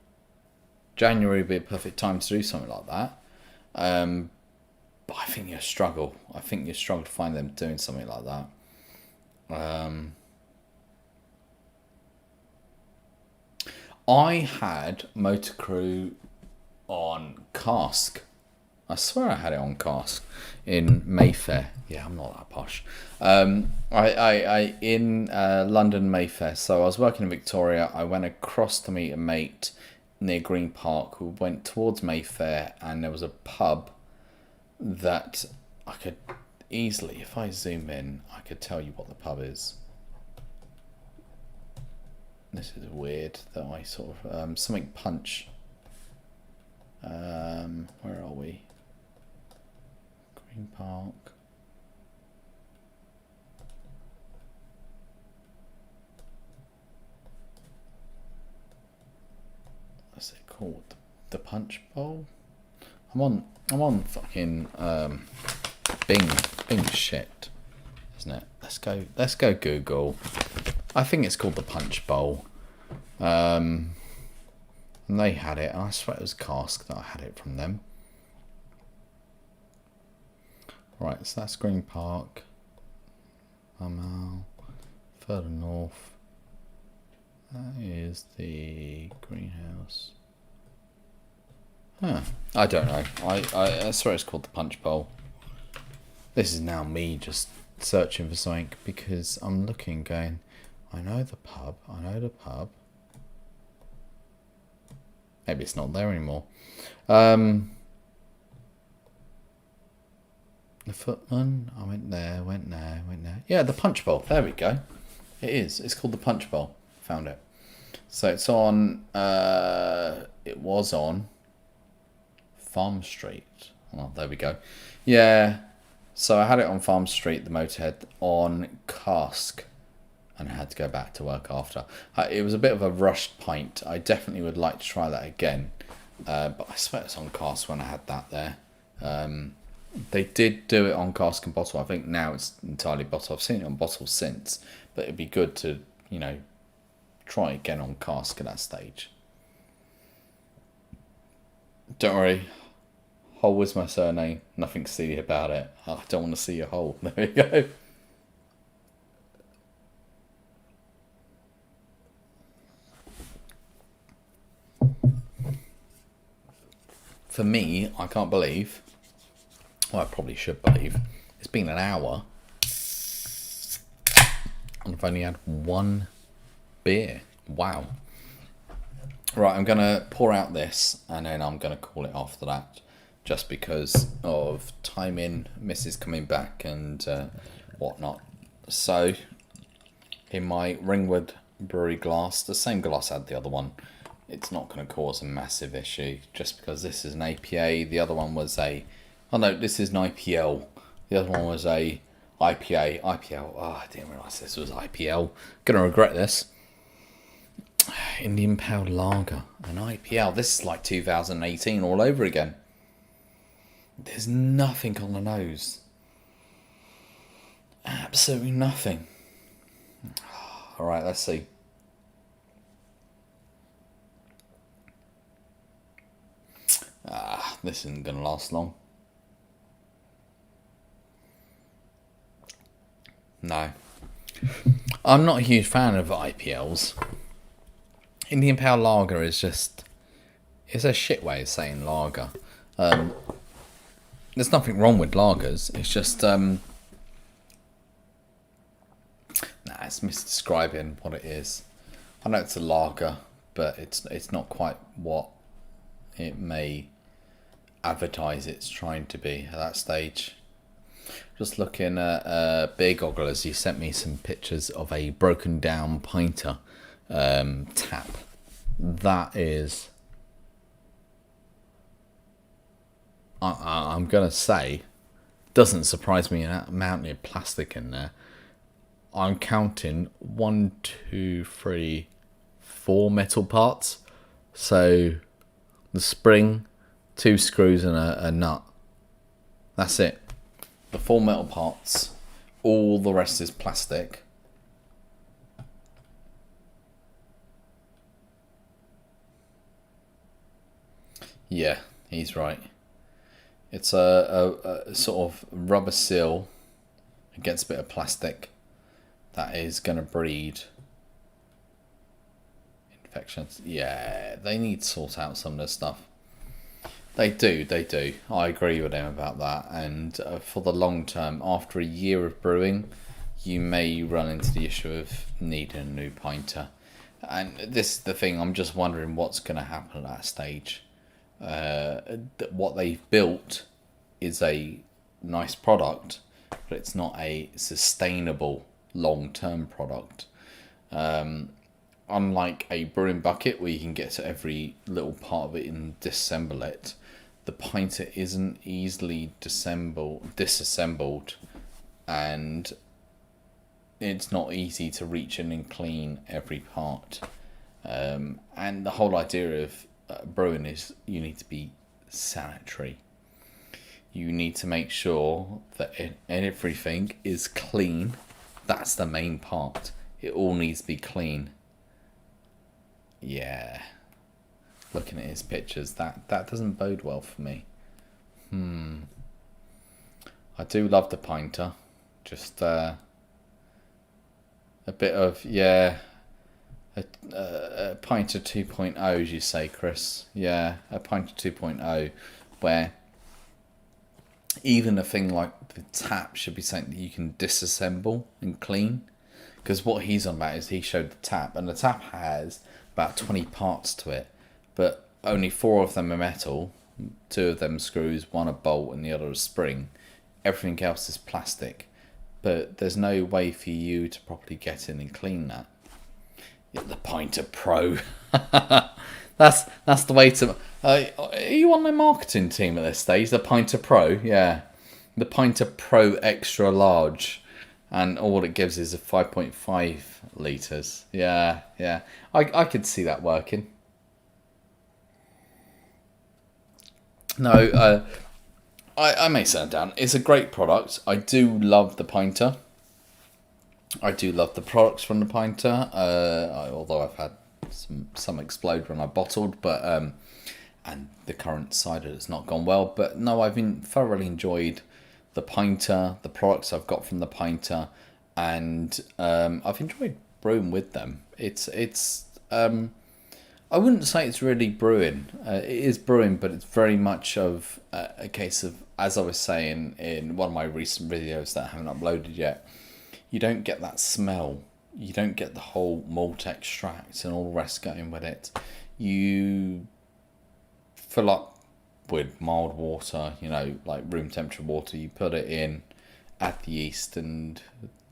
January would be a perfect time to do something like that. But I think you struggle. I think you struggle to find them doing something like that. I had Motor Crew on cask. I swear I had it on cask in Mayfair. Yeah, I'm not that posh. I in London Mayfair. So I was working in Victoria. I went across to meet a mate near Green Park who went towards Mayfair, and there was a pub that I could easily, if I zoom in, I could tell you what the pub is. This is weird that I sort of something punch. Where are we? Green Park. What's it called? The Punch Bowl? I'm on fucking Bing shit, isn't it? Let's go Google. I think it's called the Punch Bowl. And they had it. I swear it was Cask that I had it from them. Right, so that's Green Park. Further north. That is the greenhouse. Huh. I don't know. I swear it's called the Punch Bowl. This is now me just searching for something because I'm looking going, I know the pub. Maybe it's not there anymore. The Footman. I went there. Yeah, the Punch Bowl. There we go. It is. It's called the Punch Bowl. Found it. So it's on. It was on Farm Street. Oh, there we go. Yeah. So I had it on Farm Street, the Motorhead, on cask, and I had to go back to work after. It was a bit of a rushed pint. I definitely would like to try that again. But I swear it's on cask when I had that there. They did do it on cask and bottle. I think now it's entirely bottle. I've seen it on bottle since, but it'd be good to, try again on cask at that stage. Don't worry. Hole is my surname. Nothing silly about it. I don't want to see your hole. There we go. For me, I can't believe, well, I probably should believe, it's been an hour and I've only had one beer. Wow. Right, I'm going to pour out this and then I'm going to call it after that, just because of timing, Mrs. coming back and whatnot. So, in my Ringwood Brewery glass, the same glass I had the other one, it's not going to cause a massive issue just because this is an APA. The other one was this is an IPL. The other one was a IPL. Oh, I didn't realise this was IPL. Gonna regret this. Indian Pale Lager, an IPL. This is like 2018 all over again. There's nothing on the nose. Absolutely nothing. All right, let's see. This isn't going to last long. No. I'm not a huge fan of IPLs. Indian Pale Lager is just... It's a shit way of saying lager. There's nothing wrong with lagers. It's just... it's misdescribing what it is. I know it's a lager, but it's not quite what it may advertise it's trying to be at that stage. Just looking at Beer Gogglers, he sent me some pictures of a broken down pinter tap. That is, I'm gonna say, doesn't surprise me, an amount of plastic in there. I'm counting 1, 2, 3, 4 metal parts. So the spring, 2 screws and a nut. That's it. The 4 metal parts. All the rest is plastic. Yeah, he's right. It's a sort of rubber seal against a bit of plastic that is going to breed infections. Yeah, they need to sort out some of this stuff. They do. I agree with them about that. And for the long term, after a year of brewing, you may run into the issue of needing a new pinter. And this is the thing, I'm just wondering what's going to happen at that stage. What they've built is a nice product, but it's not a sustainable long-term product. Unlike a brewing bucket where you can get to every little part of it and disassemble it, the pinter isn't easily disassembled, and it's not easy to reach in and clean every part. And the whole idea of brewing is you need to be sanitary. You need to make sure that everything is clean. That's the main part. It all needs to be clean. Yeah. Looking at his pictures, that doesn't bode well for me. I do love the pinter. Just a bit of, a pinter 2.0, as you say, Chris. Yeah, a pinter 2.0, where even a thing like the tap should be something that you can disassemble and clean. Because what he's on about is he showed the tap, and the tap has about 20 parts to it, but only 4 of them are metal, 2 of them screws, 1 a bolt and the other a spring. Everything else is plastic, but there's no way for you to properly get in and clean that. The Pinter Pro. That's the way to... are you on the marketing team at this stage? The Pinter Pro? Yeah. The Pinter Pro Extra Large. And all it gives is a 5.5 litres. Yeah. I could see that working. No, I may set it down. It's a great product. I do love the Pinter. I do love the products from the Pinter. Although I've had some explode when I bottled, but and the current cider has not gone well. But no, I've thoroughly enjoyed the Pinter, the products I've got from the Pinter, and I've enjoyed brewing with them. It's I wouldn't say it's really brewing. It is brewing, but it's very much of a case of, as I was saying in one of my recent videos that I haven't uploaded yet, you don't get that smell. You don't get the whole malt extract and all the rest going with it. You fill up with mild water, like room temperature water. You put it in, add the yeast, and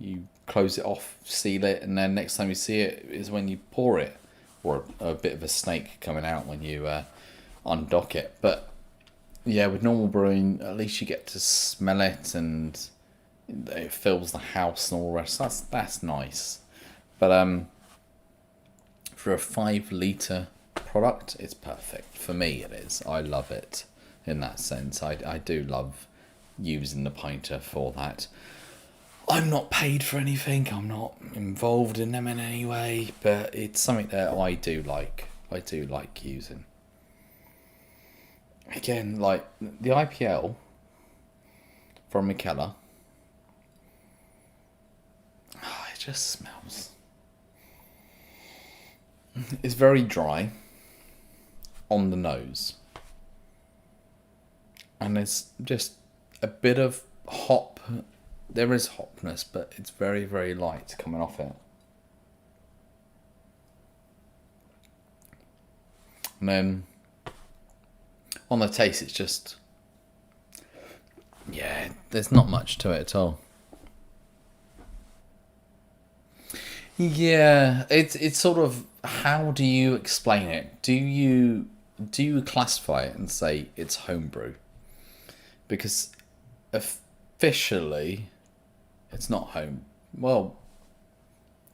you close it off, seal it, and then next time you see it is when you pour it. Or a bit of a snake coming out when you undock it. But yeah, with normal brewing, at least you get to smell it and It fills the house and all the rest. That's nice. But for a 5 litre product, it's perfect. For me, it is. I love it in that sense. I do love using the pinter for that. I'm not paid for anything. I'm not involved in them in any way, but it's something that I do like. I do like using. Again, like the IPL from Mikella, it just smells. It's very dry on the nose, and there's just a bit of hop. There is hopness, but it's very, very light coming off it. And then on the taste, it's just, yeah, there's not much to it at all. Yeah, it's sort of, how do you explain it? Do you classify it and say it's homebrew? Because officially, it's not home. Well,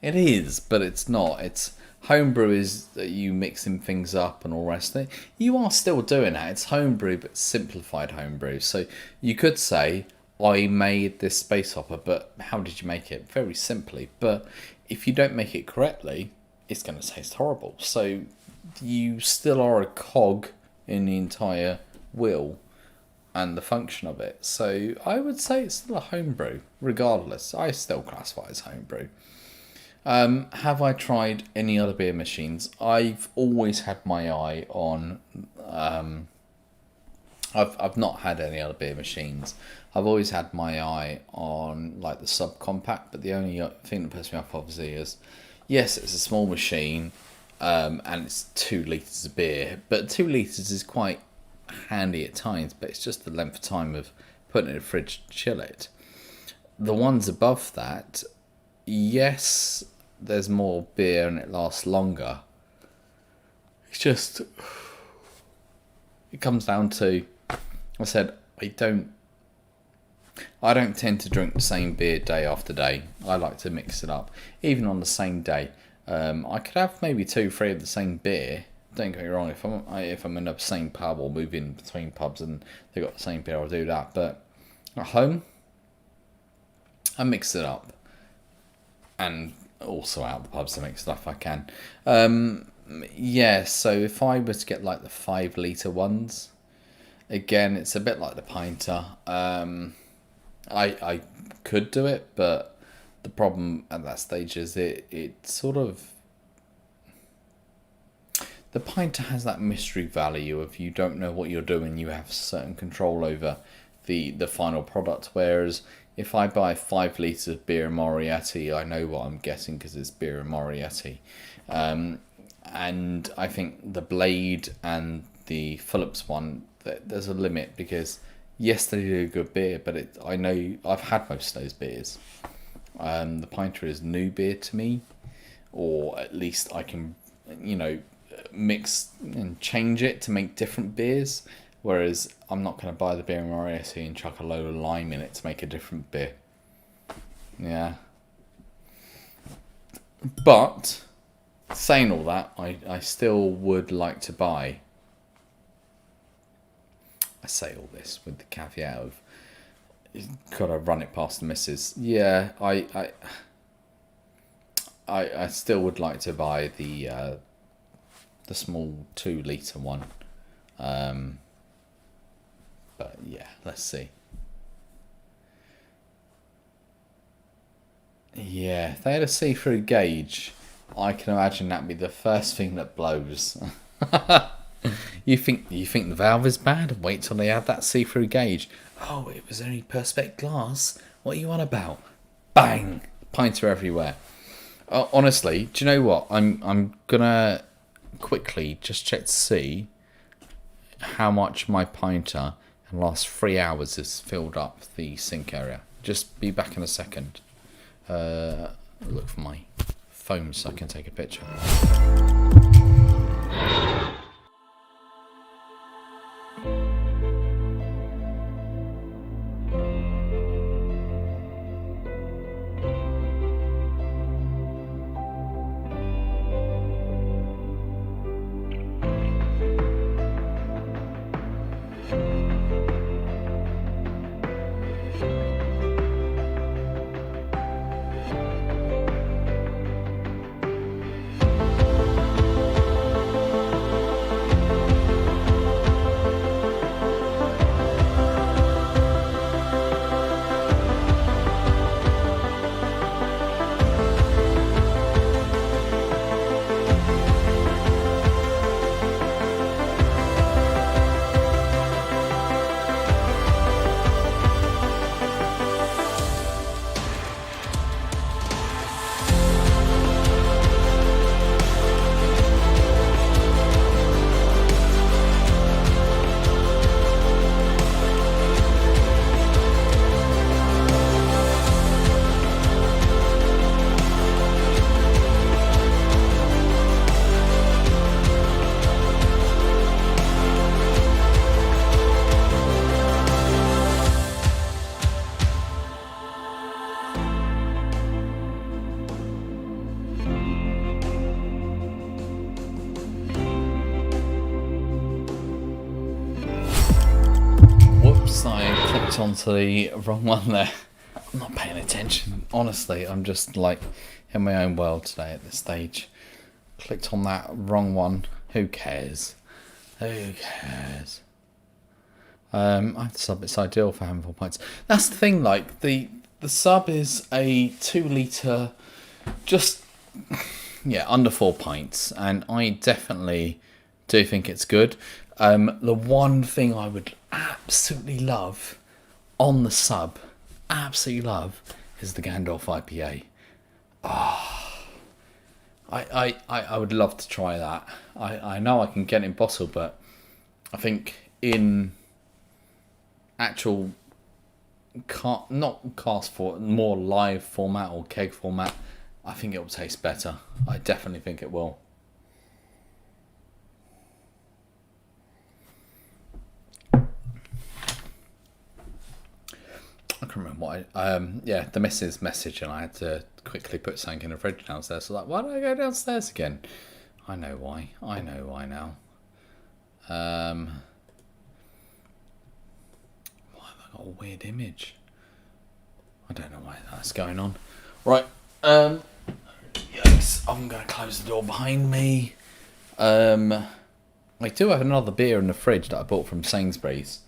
it is, but it's not. It's homebrew is that you mixing things up and all the rest of it. You are still doing that. It's homebrew, but simplified homebrew. So you could say, I made this space hopper, but how did you make it? Very simply. But if you don't make it correctly, it's going to taste horrible. So you still are a cog in the entire wheel and the function of it. So I would say it's still a homebrew, regardless. I still classify it as homebrew. Have I tried any other beer machines? I've always had my eye on. I've not had any other beer machines. I've always had my eye on like the subcompact, but the only thing that puts me off obviously is, yes, it's a small machine, and it's 2 litres of beer, but 2 litres is quite handy at times, but it's just the length of time of putting it in the fridge to chill it. The ones above that, yes, there's more beer and it lasts longer. It's just, it comes down to, I said, I don't tend to drink the same beer day after day. I like to mix it up, even on the same day. I could have maybe 2-3 of the same beer. Don't get me wrong. If I'm in the same pub or moving between pubs and they've got the same beer, I'll do that. But at home, I mix it up, and also out the pubs to make stuff I can. Yeah. So if I was to get like the 5 litre ones, again, it's a bit like the pinter. I could do it, but the problem at that stage is it sort of, the pinter has that mystery value of you don't know what you're doing. You have certain control over the final product. Whereas if I buy 5 litres of beer and Moriarty, I know what I'm getting because it's beer and Moriarty. And I think the Blade and the Phillips one, there's a limit because yes, they do good beer, but I know I've had most of those beers. The pinter is new beer to me, or at least I can, mix and change it to make different beers. Whereas I'm not going to buy the beer in Moriarty and chuck a load of lime in it to make a different beer. Yeah. But saying all that, I still would like to buy. I say all this with the caveat of, gotta run it past the missus. Yeah, I still would like to buy the small 2 litre one. But yeah, let's see. Yeah, if they had a see-through gauge, I can imagine that'd be the first thing that blows. You think the valve is bad? Wait till they add that see-through gauge. Oh, it was only Perspex glass. What are you on about? Bang! Pints are everywhere. Honestly, do you know what? I'm gonna quickly just check to see how much my pinter in the last 3 hours has filled up the sink area. Just be back in a second. Look for my phone so I can take a picture. onto the wrong one there. I'm not paying attention. Honestly, I'm just like in my own world today at this stage. Clicked on that wrong one. Who cares? Who cares? I sub. It's ideal for having 4 pints. That's the thing. Like the sub is a 2 litre, just under 4 pints, and I definitely do think it's good. The one thing I would absolutely love on the sub, is the Gandalf IPA. I would love to try that. I know I can get it in bottle, but I think in actual not cast for more live format or keg format, I think it will taste better. I definitely think it will. I can't remember what the missus message, and I had to quickly put something in the fridge downstairs. So why did I go downstairs again? I know why now. Why have I got a weird image? I don't know why that's going on. Right. Yes, I'm going to close the door behind me. I do have another beer in the fridge that I bought from Sainsbury's.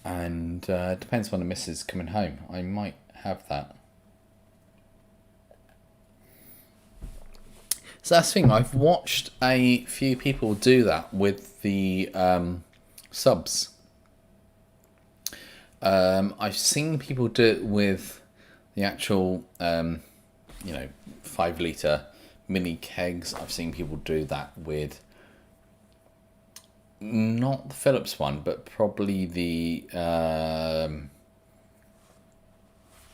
And it depends when the missus is coming home. I might have that. So that's the thing. I've watched a few people do that with the subs. I've seen people do it with the actual, 5 litre mini kegs. I've seen people do that with not the Phillips one, but probably the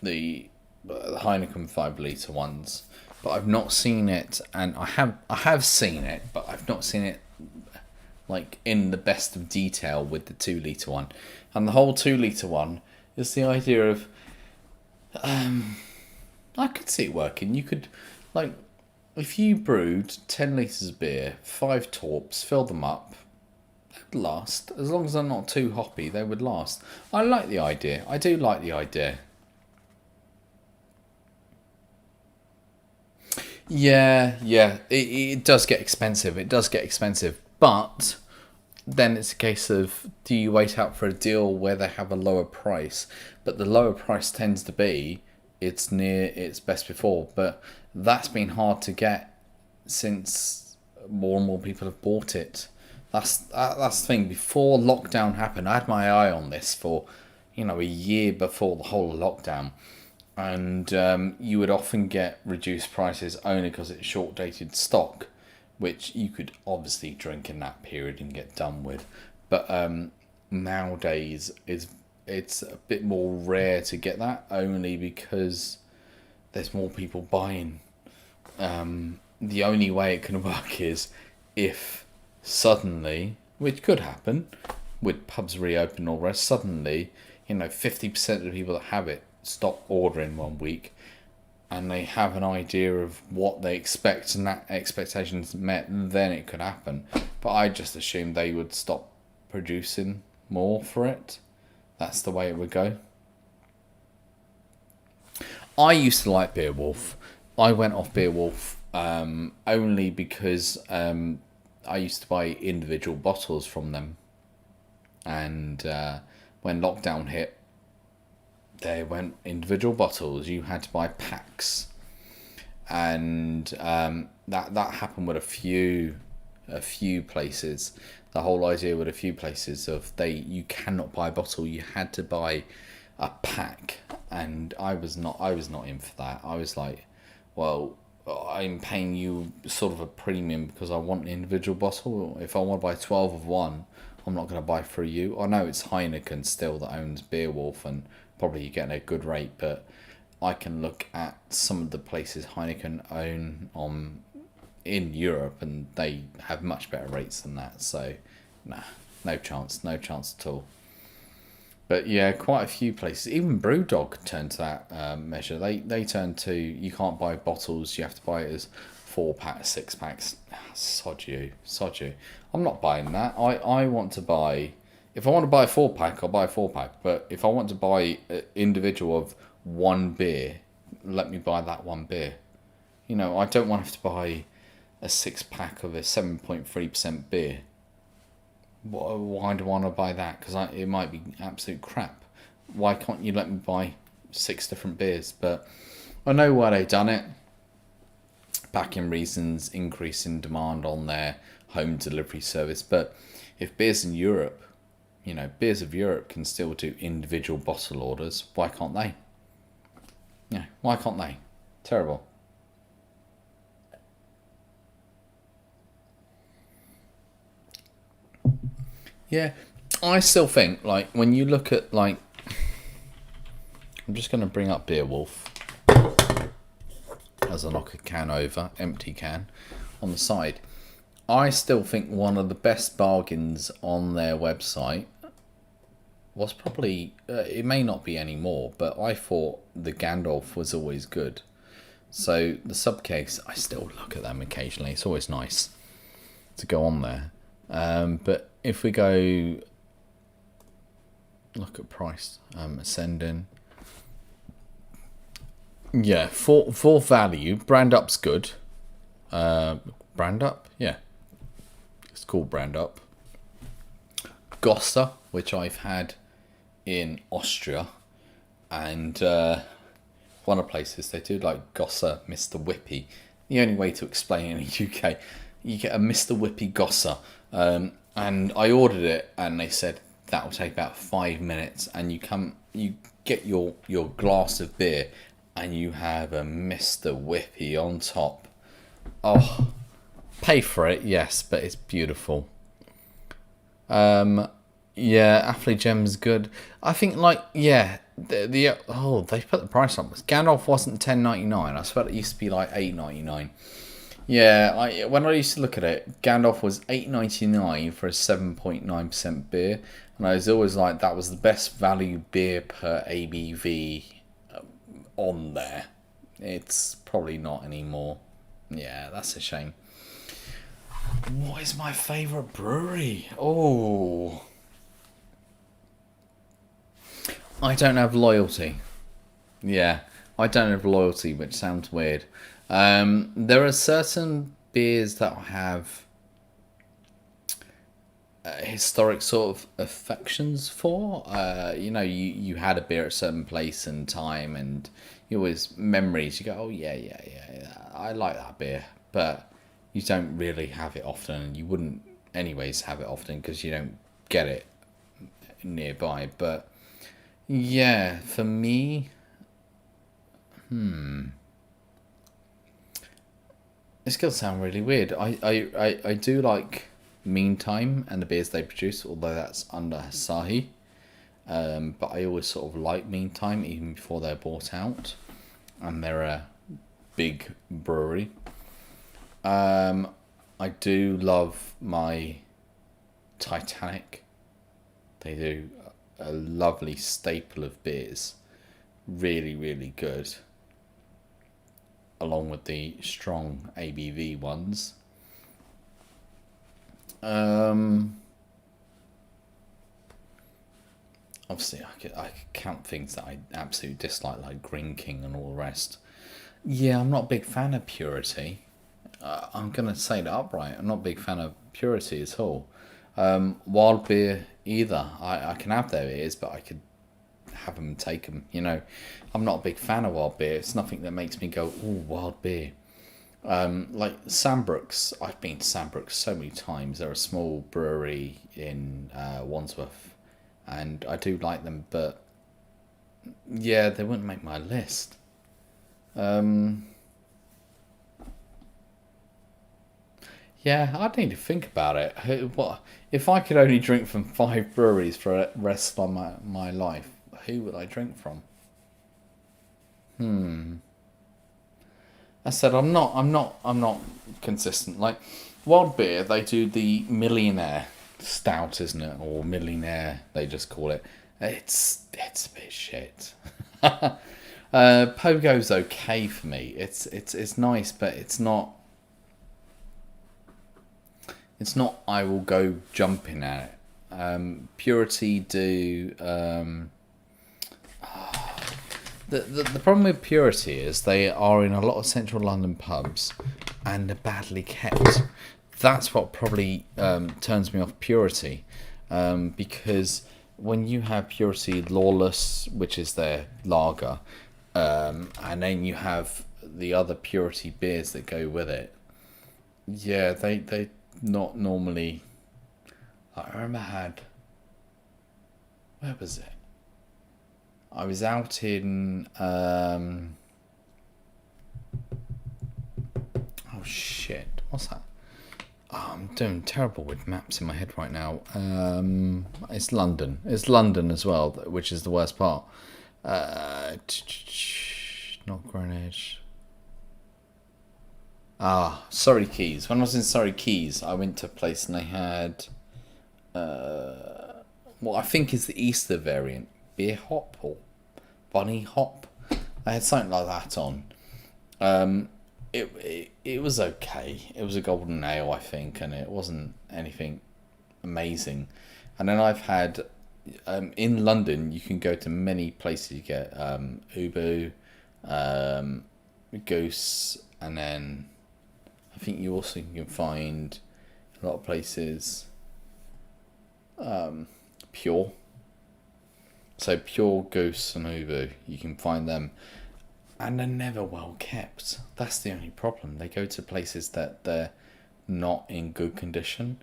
Heineken 5 litre ones. But I've not seen it, and I have seen it, but I've not seen it like in the best of detail with the 2 litre one. And the whole 2 litre one is the idea of I could see it working. You could, like, if you brewed 10 litres of beer, 5 torps, fill them up, they'd last. As long as they're not too hoppy, they would last. I like the idea. I do like the idea. Yeah. It does get expensive. But then it's a case of, do you wait out for a deal where they have a lower price? But the lower price tends to be it's near its best before. But that's been hard to get since more and more people have bought it. That's the thing. Before lockdown happened, I had my eye on this for, a year before the whole lockdown. And you would often get reduced prices only because it's short-dated stock, which you could obviously drink in that period and get done with. But nowadays, it's a bit more rare to get that, only because there's more people buying. The only way it can work is if suddenly, which could happen, with pubs reopen or rest, suddenly, 50% of the people that have it stop ordering 1 week, and they have an idea of what they expect and that expectation's met, then it could happen. But I just assumed they would stop producing more for it. That's the way it would go. I used to like Beowulf. I went off Beowulf only because I used to buy individual bottles from them. And when lockdown hit, they went individual bottles. You had to buy packs, and that happened with a few places. The whole idea with a few places of you cannot buy a bottle. You had to buy a pack, and I was not in for that. I was like, well, I'm paying you sort of a premium because I want an individual bottle. If I want to buy 12 of one, I'm not going to buy for you. I know it's Heineken still that owns Beowulf, and probably you're getting a good rate, but I can look at some of the places Heineken own in Europe, and they have much better rates than that. So, no chance at all. But yeah, quite a few places, even Brewdog turned to that measure. They turned to, you can't buy bottles, you have to buy it as 4-packs, 6-packs. Sod you. I'm not buying that. I want to buy If I want to buy a 4-pack, I'll buy a 4-pack. But if I want to buy an individual of one beer, let me buy that one beer. You know, I don't want to have to buy a 6-pack of a 7.3% beer. Why do I want to buy that? Because it might be absolute crap. Why can't you let me buy 6 different beers? But I know why they've done it. Packing reasons, increase in demand on their home delivery service. But if Beers in Europe, you know, Beers of Europe can still do individual bottle orders, why can't they? Yeah, why can't they? Terrible. Yeah, I still think, like, when you look at, like, I'm just going to bring up Beowulf as I knock a can over, empty can, on the side. I still think one of the best bargains on their website was probably, it may not be anymore, but I thought the Gandalf was always good. So the subcase, I still look at them occasionally. It's always nice to go on there. But if we go look at price, ascending. Yeah, for value, Brand Up's good. Brand Up? Yeah. It's called Brand Up. Gosser, which I've had in Austria, and one of the places they do like Gosser Mr. Whippy. The only way to explain it in the UK, you get a Mr. Whippy Gosser, and I ordered it, and they said that will take about 5 minutes, and you get your glass of beer, and you have a Mr. Whippy on top. Oh, pay for it, yes, but it's beautiful. Yeah, Affley Gem's good. I think, like, yeah, they put the price on. Gandalf wasn't $10.99. I swear it used to be like $8.99. Yeah, when I used to look at it, Gandalf was $8.99 for a 7.9% beer, and I was always like, that was the best value beer per ABV on there. It's probably not anymore. Yeah, that's a shame. What is my favourite brewery? Oh, I don't have loyalty. Yeah, I don't have loyalty, which sounds weird. There are certain beers that have historic sort of affections for. You know, you had a beer at a certain place and time, and you always memories. You go, oh yeah, I like that beer, but you don't really have it often, and you wouldn't anyways have it often because you don't get it nearby. But yeah, for me, it's gonna sound really weird. I do like Meantime and the beers they produce, although that's under Asahi. But I always sort of like Meantime even before they're bought out, and they're a big brewery. I do love my Titanic. They do a lovely staple of beers, really, really good, along with the strong ABV ones. Obviously, I could count things that I absolutely dislike, like Green King and all the rest. Yeah, I'm not a big fan of Purity. I'm going to say that upright. I'm not a big fan of Purity at all. Wild beer either. I can have their beers, but I could have them and take them. You know, I'm not a big fan of wild beer. It's nothing that makes me go, ooh, wild beer. Like Sandbrooks. I've been to Sandbrooks so many times. They're a small brewery in Wandsworth, and I do like them, but yeah, they wouldn't make my list. Yeah, I'd need to think about it. What if I could only drink from 5 breweries for the rest of my life? Who would I drink from? I said I'm not consistent. Like Wild Beer, they do the Millionaire Stout, isn't it? Or Millionaire, they just call it. It's a bit shit. Pogo's okay for me. It's nice, but it's not. It's not. I will go jumping at it. Purity do. The problem with Purity is they are in a lot of central London pubs and they're badly kept. That's what probably turns me off Purity, because when you have Purity Lawless, which is their lager, and then you have the other Purity beers that go with it, yeah, they not normally. I remember where was it? I was out in oh shit, what's that? Oh, I'm doing terrible with maps in my head right now. It's London. It's London as well, which is the worst part. Not Greenwich. Surrey Quays. When I was in Surrey Quays, I went to a place and they had what I think is the Easter variant, beer hop or bunny hop. I had something like that on. It was okay. It was a golden ale, I think, and it wasn't anything amazing. And then I've had in London, you can go to many places. You get Ubu, Goose, and then I think you also can find a lot of places Pure. So Pure, Goose and Ubu, you can find them. And they're never well kept. That's the only problem. They go to places that they're not in good condition.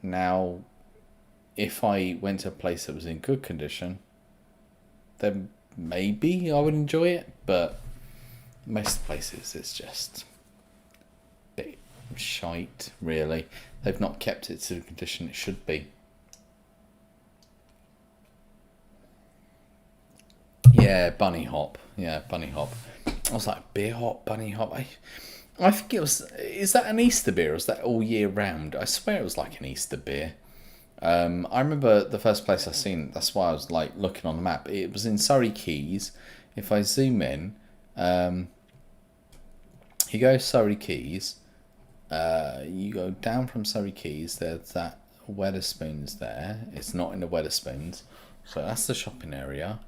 Now, if I went to a place that was in good condition, then maybe I would enjoy it. But most places, it's just a bit shite, really. They've not kept it to the condition it should be. Yeah, bunny hop. Yeah, bunny hop. I was like, beer hop, bunny hop. I think it was. Is that an Easter beer or is that all year round? I swear it was like an Easter beer. I remember the first place I seen it, that's why I was like looking on the map. It was in Surrey Quays. If I zoom in, you go Surrey Quays. You go down from Surrey Quays. There's that Wetherspoons there. It's not in the Wetherspoons, so that's the shopping area.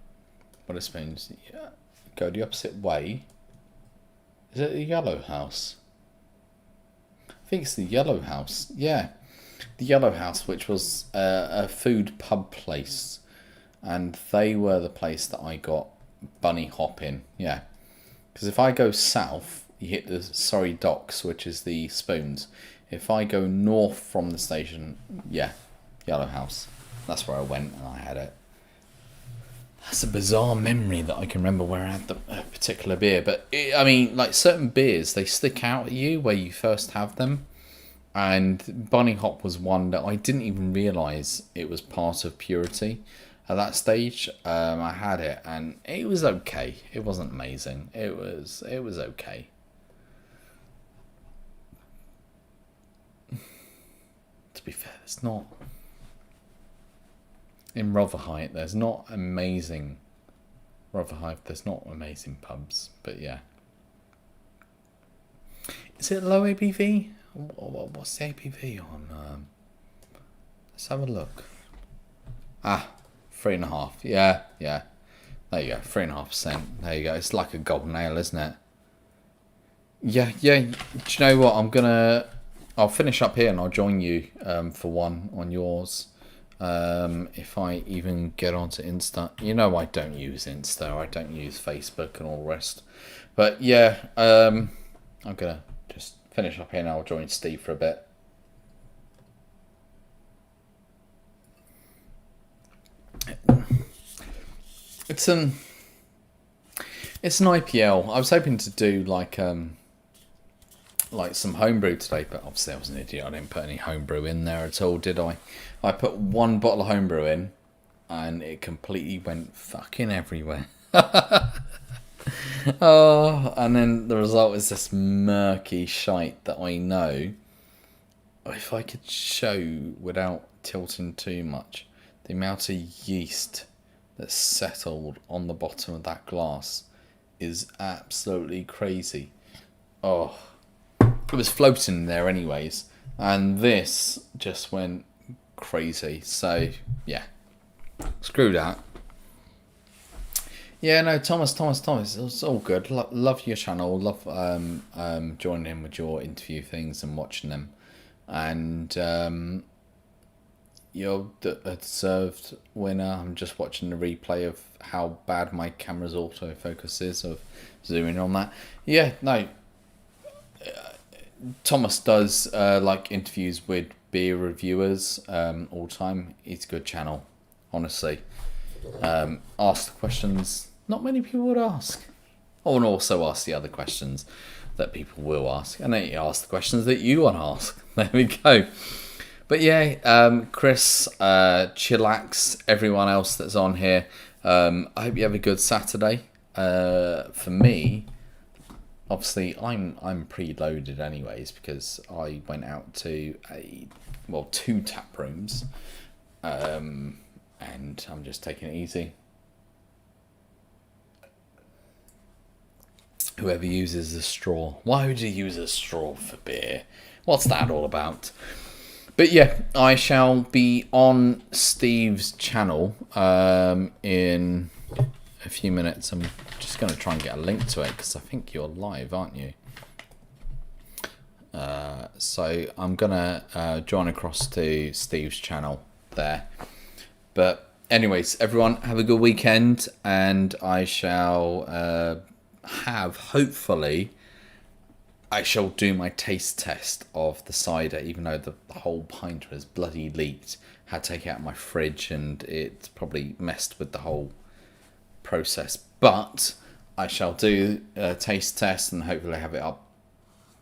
Wetherspoons. Yeah. Go the opposite way. Is it the Yellow House? I think it's the Yellow House. Yeah, the Yellow House, which was a food pub place, and they were the place that I got bunny hop in. Yeah, because if I go south, you hit the Surrey Docks, which is the Spoons. If I go north from the station, yeah, Yellow House. That's where I went and I had it. That's a bizarre memory that I can remember where I had the particular beer. But, I mean, like certain beers, they stick out at you where you first have them. And Bunny Hop was one that I didn't even realise it was part of Purity. At that stage, I had it and it was okay. It wasn't amazing. It was okay. To be fair, it's not... In Rotherhithe, there's not amazing pubs, but yeah. Is it low ABV? What's the ABV on? Let's have a look. 3.5. Yeah. There you go, 3.5%. There you go. It's like a golden ale, isn't it? Yeah. Do you know what? I'll finish up here and I'll join you for one on yours. If I even get onto Insta. You know I don't use Insta. I don't use Facebook and all the rest. But yeah, I'm gonna just finish up here and I'll join Steve for a bit. It's an IPL. I was hoping to do like some homebrew today, but obviously I was an idiot. I didn't put any homebrew in there at all, did I? I put one bottle of homebrew in, and it completely went fucking everywhere. Oh, and then the result is this murky shite that I know. If I could show without tilting too much, the amount of yeast that's settled on the bottom of that glass is absolutely crazy. Oh, it was floating there anyways, and this just went crazy. So yeah, screw that. Yeah, no, Thomas, it's all good. Love your channel. Love joining in with your interview things and watching them. And you're the deserved winner. I'm just watching the replay of how bad my camera's autofocus is, of zooming on that. Yeah, no. Thomas does like interviews with beer reviewers all the time. It's a good channel, honestly. Ask the questions not many people would ask. Oh, and also ask the other questions that people will ask. And then you ask the questions that you want to ask. There we go. But yeah, Chris, Chillax, everyone else that's on here. I hope you have a good Saturday. For me, obviously, I'm preloaded anyways because I went out to two tap rooms, and I'm just taking it easy. Whoever uses a straw, why would you use a straw for beer? What's that all about? But yeah, I shall be on Steve's channel in a few minutes. I'm just going to try and get a link to it because I think you're live, aren't you? So I'm going to join across to Steve's channel there. But anyways, everyone have a good weekend, and I shall hopefully, I shall do my taste test of the cider, even though the whole pint was bloody leaked. Had to take it out of my fridge, and it probably messed with the whole process. But I shall do a taste test and hopefully have it up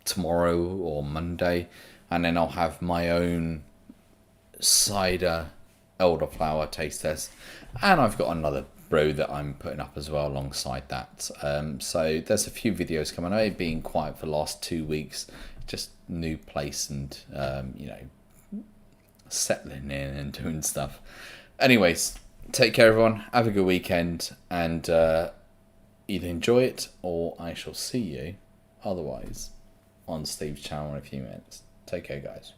tomorrow or Monday, and then I'll have my own cider elderflower taste test, and I've got another brew that I'm putting up as well alongside that. So there's a few videos coming. I've been quiet for the last 2 weeks, just new place and settling in and doing stuff. Anyways, take care everyone, have a good weekend, and either enjoy it or I shall see you otherwise on Steve's channel in a few minutes. Take care guys.